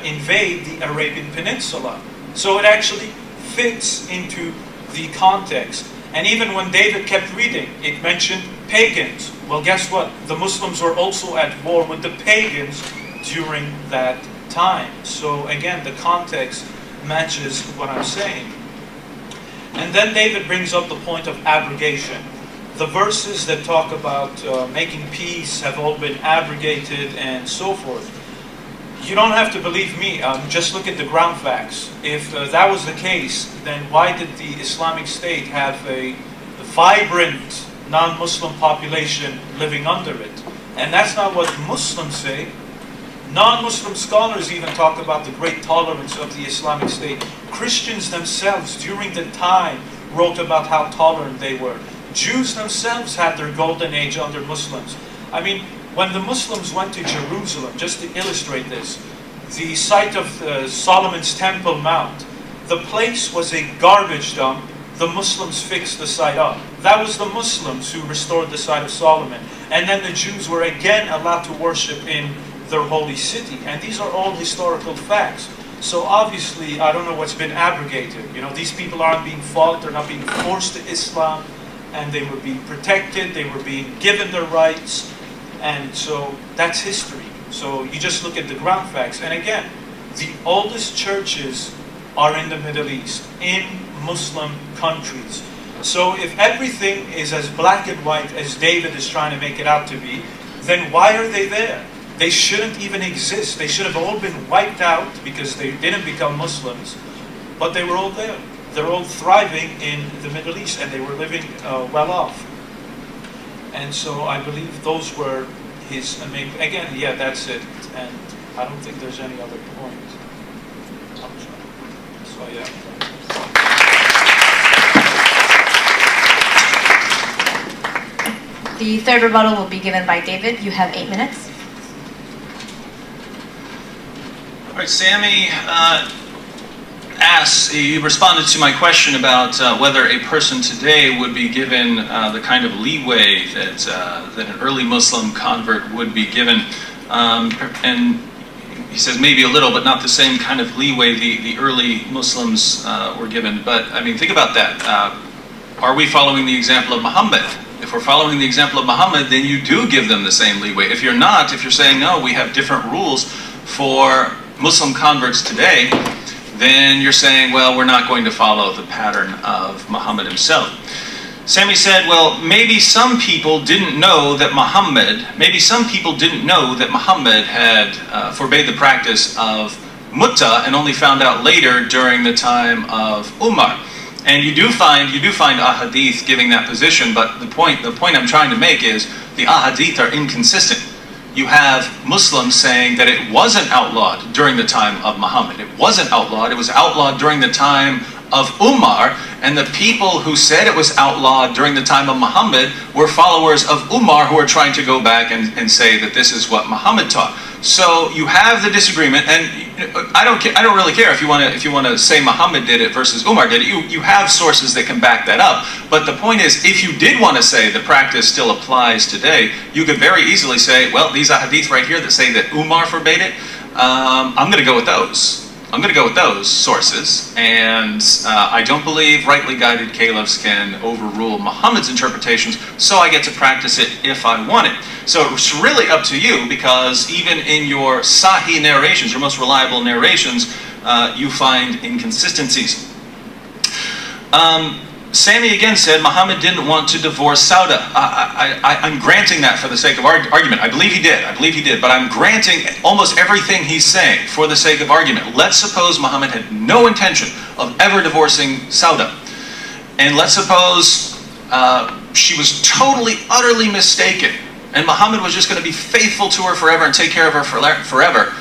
invade the Arabian Peninsula. So it actually fits into the context. And even when David kept reading, it mentioned pagans. Well, guess what? The Muslims were also at war with the pagans during that time. So again, the context matches what I'm saying. And then David brings up the point of abrogation. The verses that talk about making peace have all been abrogated and so forth. You don't have to believe me, just look at the ground facts. If that was the case, then why did the Islamic State have a vibrant non-Muslim population living under it? And that's not what Muslims say. Non-Muslim scholars even talk about the great tolerance of the Islamic State. Christians themselves, during the time, wrote about how tolerant they were. Jews themselves had their golden age under Muslims. I mean, when the Muslims went to Jerusalem, just to illustrate this, the site of Solomon's Temple Mount, the place was a garbage dump. The Muslims fixed the site up. That was the Muslims who restored the site of Solomon. And then the Jews were again allowed to worship in their holy city. And these are all historical facts. So obviously, I don't know what's been abrogated. You know, these people aren't being fought, they're not being forced to Islam, and they were being protected, they were being given their rights, and so that's history. So you just look at the ground facts. And again, the oldest churches are in the Middle East, in Muslim countries. So if everything is as black and white as David is trying to make it out to be, then why are they there? They shouldn't even exist. They should have all been wiped out because they didn't become Muslims. But they were all there. They're all thriving in the Middle East, and they were living well off. And so I believe those were his main... Again, yeah, that's it. And I don't think there's any other point. So yeah. The third rebuttal will be given by David. You have 8 minutes. All right, Sami asks, you responded to my question about whether a person today would be given the kind of leeway that an early Muslim convert would be given. And he says maybe a little, but not the same kind of leeway the early Muslims were given. But I mean, think about that. Are we following the example of Muhammad? If we're following the example of Muhammad, then you do give them the same leeway. If you're not, if you're saying, no, we have different rules for Muslim converts today, then you're saying, well, we're not going to follow the pattern of Muhammad himself. Sami said, well, maybe some people didn't know that Muhammad had forbade the practice of mutta and only found out later during the time of Umar. And you do find ahadith giving that position, but the point I'm trying to make is the ahadith are inconsistent. You have Muslims saying that it wasn't outlawed during the time of Muhammad. It wasn't outlawed. It was outlawed during the time of Umar, and the people who said it was outlawed during the time of Muhammad were followers of Umar who are trying to go back and say that this is what Muhammad taught. So you have the disagreement, and I don't really care if you want to say Muhammad did it versus Umar did it. You have sources that can back that up. But the point is, if you did want to say the practice still applies today, you could very easily say, well, these ahadith right here that say that Umar forbade it, I'm going to go with those. I'm going to go with those sources, and I don't believe rightly guided caliphs can overrule Muhammad's interpretations, so I get to practice it if I want it. So it's really up to you, because even in your Sahih narrations, your most reliable narrations, you find inconsistencies. Sami again said Muhammad didn't want to divorce Sauda. I'm granting that for the sake of argument. I believe he did, but I'm granting almost everything he's saying for the sake of argument. Let's suppose Muhammad had no intention of ever divorcing Sauda. And let's suppose she was totally, utterly mistaken, and Muhammad was just going to be faithful to her forever and take care of her forever.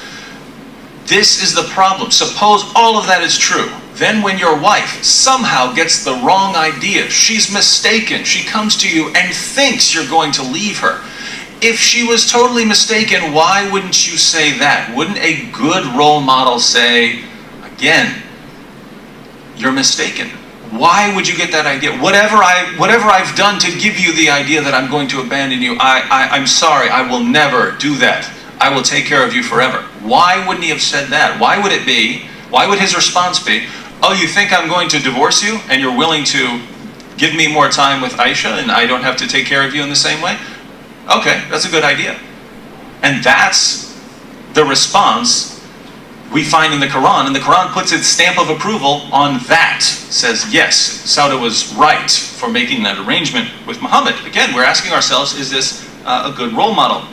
This is the problem. Suppose all of that is true. Then when your wife somehow gets the wrong idea, she's mistaken, she comes to you and thinks you're going to leave her. If she was totally mistaken, why wouldn't you say that? Wouldn't a good role model say, again, you're mistaken? Why would you get that idea? Whatever I've done to give you the idea that I'm going to abandon you, I'm sorry, I will never do that. I will take care of you forever. Why wouldn't he have said that? Why would his response be, oh, you think I'm going to divorce you and you're willing to give me more time with Aisha and I don't have to take care of you in the same way? Okay, that's a good idea. And that's the response we find in the Quran, and the Quran puts its stamp of approval on that. Says, yes, Sauda was right for making that arrangement with Muhammad. Again, we're asking ourselves, is this a good role model?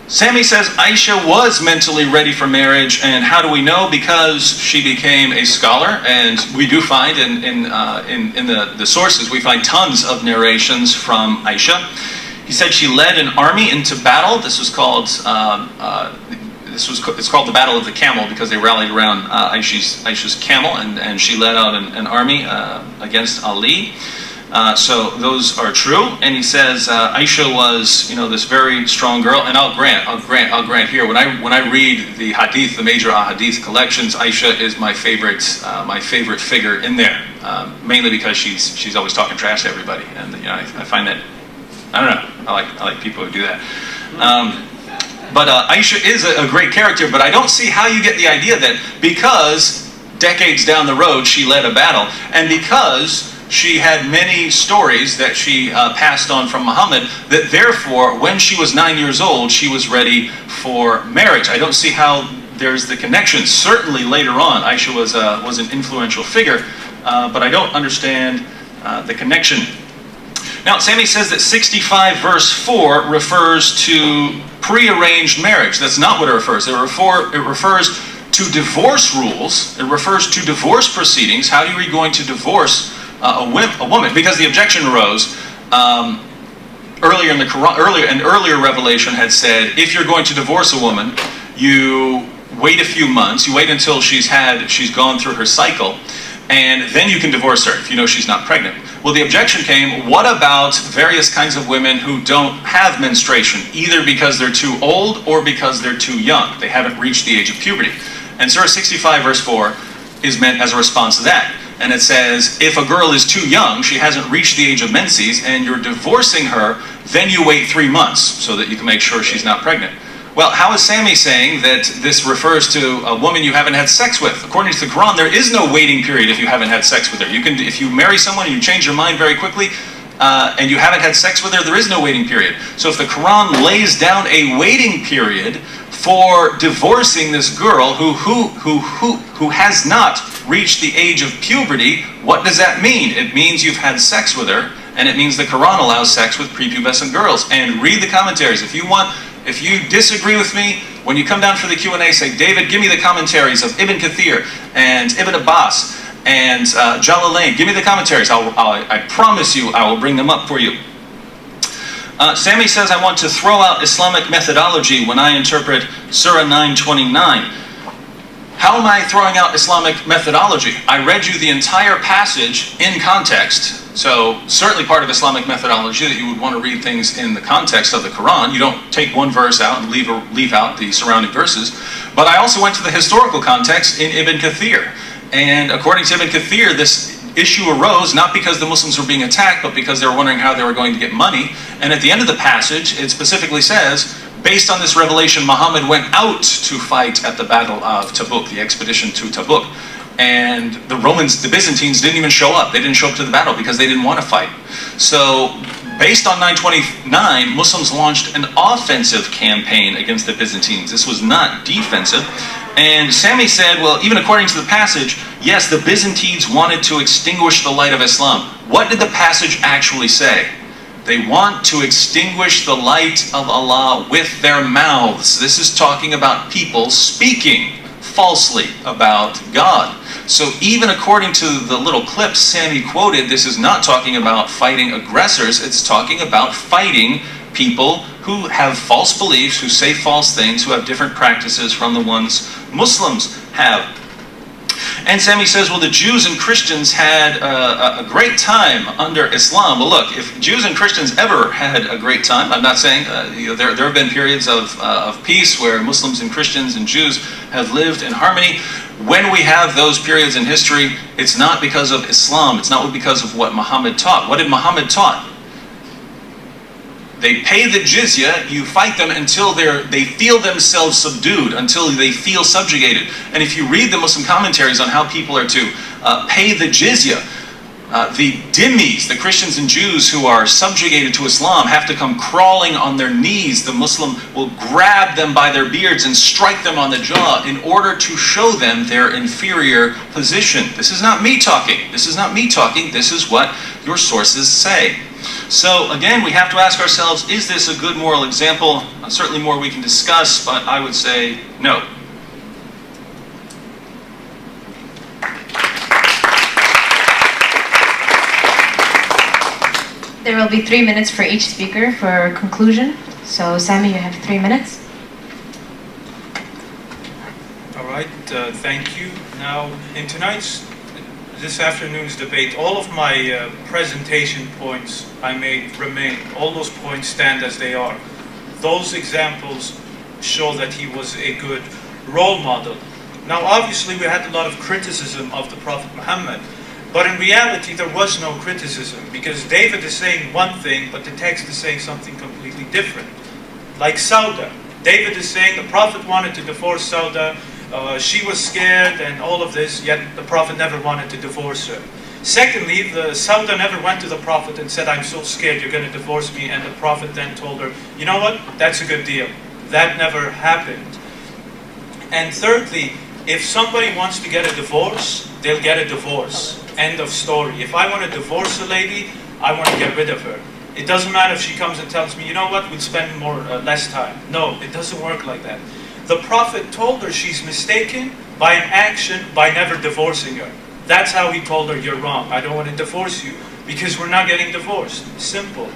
Sami says Aisha was mentally ready for marriage, and how do we know? Because she became a scholar, and we do find in the sources, we find tons of narrations from Aisha. He said she led an army into battle. This was called it's called the Battle of the Camel because they rallied around Aisha's camel, and she led out an army against Ali. So those are true. And he says Aisha was, this very strong girl. And I'll grant here, when I read the hadith, the major hadith collections, Aisha is my favorite figure in there, mainly because she's always talking trash to everybody, and I find that, I don't know, I like people who do that. But Aisha is a great character, but I don't see how you get the idea that because decades down the road she led a battle, and because she had many stories that she passed on from Muhammad, that therefore when she was 9 years old she was ready for marriage. I don't see how there's the connection. Certainly later on Aisha was an influential figure, but I don't understand the connection. Now, Sami says that 65 verse 4 refers to prearranged marriage. That's not what it refers. It refers to divorce rules. It refers to divorce proceedings. How are you going to divorce a woman? Because the objection arose earlier in the Quran. Earlier revelation had said, if you're going to divorce a woman, you wait a few months. You wait until she's gone through her cycle, and then you can divorce her if you know she's not pregnant. Well, the objection came, what about various kinds of women who don't have menstruation, either because they're too old or because they're too young? They haven't reached the age of puberty. And Surah 65 verse 4 is meant as a response to that. And it says, if a girl is too young, she hasn't reached the age of menses, and you're divorcing her, then you wait 3 months so that you can make sure she's not pregnant. Well, how is Sami saying that this refers to a woman you haven't had sex with? According to the Quran, there is no waiting period if you haven't had sex with her. If you marry someone and you change your mind very quickly, and you haven't had sex with her, there is no waiting period. So if the Quran lays down a waiting period for divorcing this girl who has not reached the age of puberty, what does that mean? It means you've had sex with her, and it means the Quran allows sex with prepubescent girls. And read the commentaries. If you disagree with me, when you come down for the Q&A, say, David, give me the commentaries of Ibn Kathir and Ibn Abbas and Jalalain. Give me the commentaries. I promise you I will bring them up for you. Sami says, I want to throw out Islamic methodology when I interpret Surah 9:29. How am I throwing out Islamic methodology? I read you the entire passage in context. So certainly part of Islamic methodology that you would want to read things in the context of the Quran. You don't take one verse out and leave out the surrounding verses. But I also went to the historical context in Ibn Kathir. And according to Ibn Kathir, this issue arose not because the Muslims were being attacked, but because they were wondering how they were going to get money. And at the end of the passage, it specifically says, based on this revelation, Muhammad went out to fight at the Battle of Tabuk, the expedition to Tabuk. And the Byzantines didn't even show up. They didn't show up to the battle because they didn't want to fight. So, based on 929, Muslims launched an offensive campaign against the Byzantines. This was not defensive. And Sami said, well, even according to the passage, yes, the Byzantines wanted to extinguish the light of Islam. What did the passage actually say? They want to extinguish the light of Allah with their mouths. This is talking about people speaking falsely about God. So even according to the little clips Sami quoted, this is not talking about fighting aggressors, it's talking about fighting people who have false beliefs, who say false things, who have different practices from the ones Muslims have. And Sami says, well, the Jews and Christians had a great time under Islam. Well, look, if Jews and Christians ever had a great time, I'm not saying, there have been periods of peace where Muslims and Christians and Jews have lived in harmony. When we have those periods in history, it's not because of Islam. It's not because of what Muhammad taught. What did Muhammad taught? They pay the jizya, you fight them until they feel themselves subdued, until they feel subjugated. And if you read the Muslim commentaries on how people are to pay the jizya, the dhimmis, the Christians and Jews who are subjugated to Islam, have to come crawling on their knees. The Muslim will grab them by their beards and strike them on the jaw in order to show them their inferior position. This is not me talking. This is not me talking. This is what your sources say. So again, we have to ask ourselves, is this a good moral example? Certainly more we can discuss, but I would say no. There will be 3 minutes for each speaker for conclusion. So Sami, you have 3 minutes. All right, thank you. Now, in this afternoon's debate, all of my presentation points I made remain. All those points stand as they are. Those examples show that he was a good role model. Now, obviously, we had a lot of criticism of the Prophet Muhammad, but in reality, there was no criticism, because David is saying one thing, but the text is saying something completely different. Like Sauda. David is saying the Prophet wanted to divorce Sauda, she was scared and all of this, yet the Prophet never wanted to divorce her. Secondly, Sauda never went to the Prophet and said, I'm so scared you're going to divorce me, and the Prophet then told her, you know what, that's a good deal. That never happened. And thirdly, if somebody wants to get a divorce, they'll get a divorce. End of story. If I want to divorce a lady, I want to get rid of her. It doesn't matter if she comes and tells me, you know what, we'll spend less time. No, it doesn't work like that. The Prophet told her she's mistaken by an action by never divorcing her. That's how he told her, you're wrong. I don't want to divorce you because we're not getting divorced. Simple.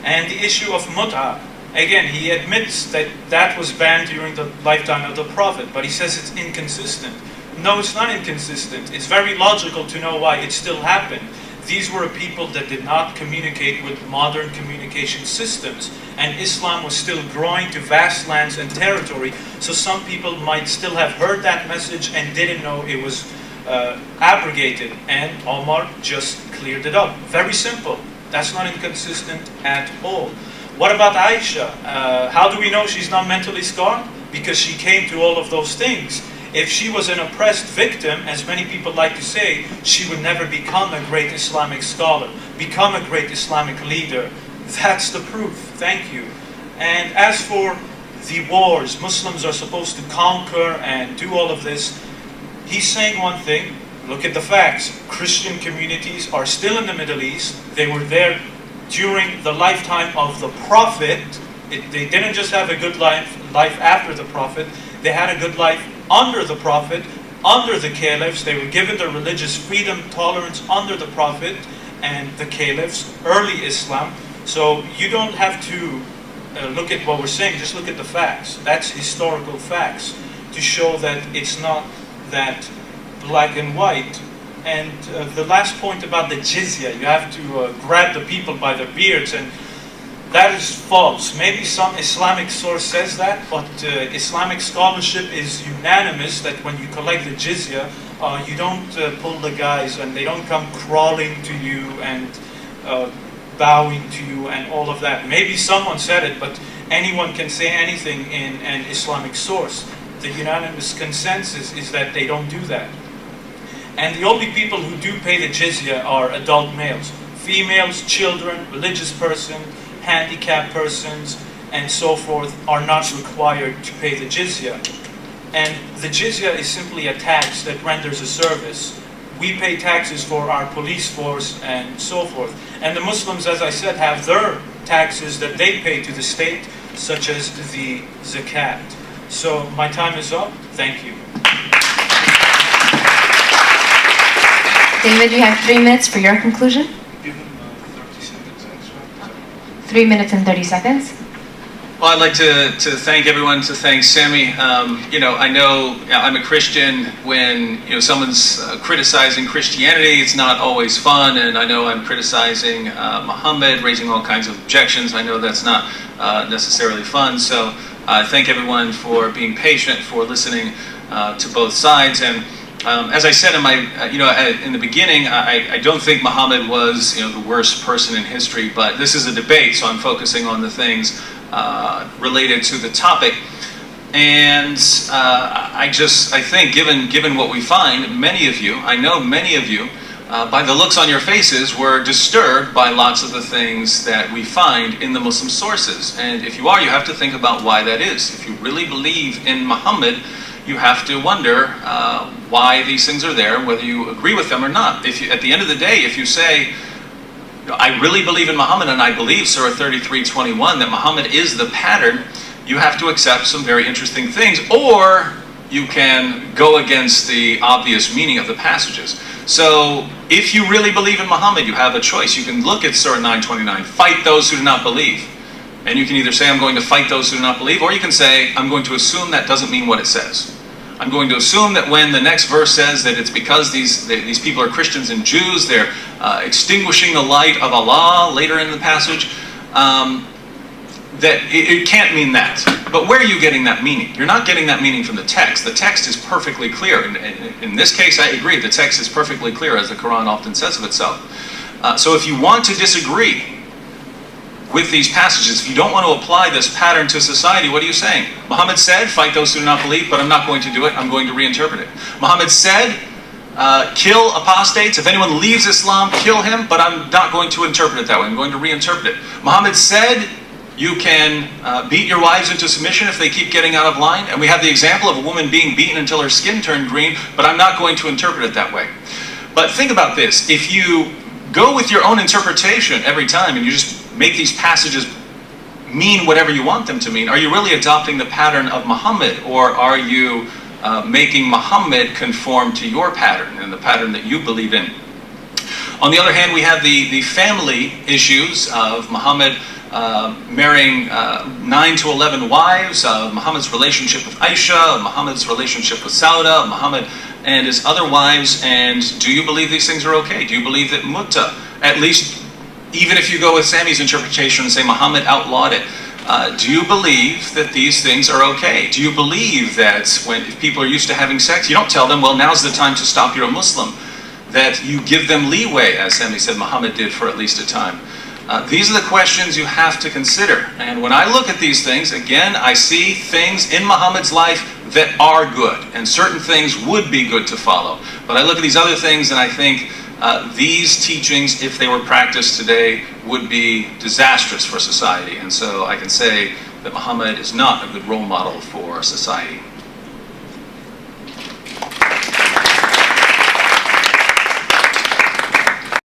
And the issue of mut'ah, again, he admits that that was banned during the lifetime of the Prophet, but he says it's inconsistent. No, it's not inconsistent. It's very logical to know why it still happened. These were people that did not communicate with modern communication systems, and Islam was still growing to vast lands and territory, so some people might still have heard that message and didn't know it was abrogated, and Omar just cleared it up. Very simple. That's not inconsistent at all. What about Aisha? How do we know she's not mentally scarred? Because she came through all of those things. If she was an oppressed victim, as many people like to say, she would never become a great Islamic scholar, become a great Islamic leader. That's the proof. Thank you. And as for the wars, Muslims are supposed to conquer and do all of this. He's saying one thing. Look at the facts. Christian communities are still in the Middle East. They were there during the lifetime of the Prophet. They didn't just have a good life after the Prophet. They had a good life under the Prophet, under the caliphs. They were given their religious freedom, tolerance under the Prophet and the caliphs, early Islam. So you don't have to look at what we're saying, just look at the facts. That's historical facts to show that it's not that black and white. And the last point about the jizya, you have to grab the people by their beards, and that is false. Maybe some Islamic source says that, but Islamic scholarship is unanimous that when you collect the jizya, you don't pull the guys and they don't come crawling to you and bowing to you and all of that. Maybe someone said it, but anyone can say anything in an Islamic source. The unanimous consensus is that they don't do that. And the only people who do pay the jizya are adult males. Females, children, religious persons, handicapped persons, and so forth are not required to pay the jizya. And the jizya is simply a tax that renders a service. We pay taxes for our police force and so forth. And the Muslims, as I said, have their taxes that they pay to the state, such as the zakat. So my time is up. Thank you. David, you have 3 minutes for your conclusion. Give him 30 seconds extra. 3 minutes and 30 seconds. Well, I'd like to thank everyone, to thank Sami. You know, I know I'm a Christian. When, you know, someone's criticizing Christianity, it's not always fun, and I know I'm criticizing Muhammad, raising all kinds of objections. I know that's not necessarily fun, so I thank everyone for being patient, for listening to both sides. And as I said in my, in the beginning, I don't think Muhammad was, the worst person in history, but this is a debate, so I'm focusing on the things related to the topic. And I think, given what we find, many of you, I know many of you, by the looks on your faces, were disturbed by lots of the things that we find in the Muslim sources. And if you are, you have to think about why that is. If you really believe in Muhammad, you have to wonder why these things are there, whether you agree with them or not. If you, at the end of the day, if you say, I really believe in Muhammad and I believe Surah 33:21 that Muhammad is the pattern, you have to accept some very interesting things, or you can go against the obvious meaning of the passages. So if you really believe in Muhammad, you have a choice. You can look at Surah 9:29, fight those who do not believe. And you can either say, I'm going to fight those who do not believe, or you can say, I'm going to assume that doesn't mean what it says. I'm going to assume that when the next verse says that it's because these people are Christians and Jews, they're extinguishing the light of Allah later in the passage, that it can't mean that. But where are you getting that meaning? You're not getting that meaning from the text. The text is perfectly clear. In this case, I agree. The text is perfectly clear, as the Quran often says of itself. So if you want to disagree with these passages, if you don't want to apply this pattern to society, what are you saying? Muhammad said, fight those who do not believe, but I'm not going to do it. I'm going to reinterpret it. Muhammad said, kill apostates. If anyone leaves Islam, kill him, but I'm not going to interpret it that way. I'm going to reinterpret it. Muhammad said, you can beat your wives into submission if they keep getting out of line. And we have the example of a woman being beaten until her skin turned green, but I'm not going to interpret it that way. But think about this. If you go with your own interpretation every time and you just make these passages mean whatever you want them to mean, are you really adopting the pattern of Muhammad, or are you making Muhammad conform to your pattern and the pattern that you believe in? On the other hand, we have the family issues of Muhammad marrying 9 to 11 wives, Muhammad's relationship with Aisha, Muhammad's relationship with Sauda, Muhammad and his other wives. And do you believe these things are okay? Do you believe that mutta, at least even if you go with Sami's interpretation and say Muhammad outlawed it, do you believe that these things are okay? Do you believe that if people are used to having sex, you don't tell them, well, now's the time to stop, you're a Muslim? That you give them leeway, as Sami said Muhammad did for at least a time. These are the questions you have to consider. And when I look at these things, again, I see things in Muhammad's life that are good, and certain things would be good to follow. But I look at these other things and I think these teachings, if they were practiced today, would be disastrous for society. And so I can say that Muhammad is not a good role model for society.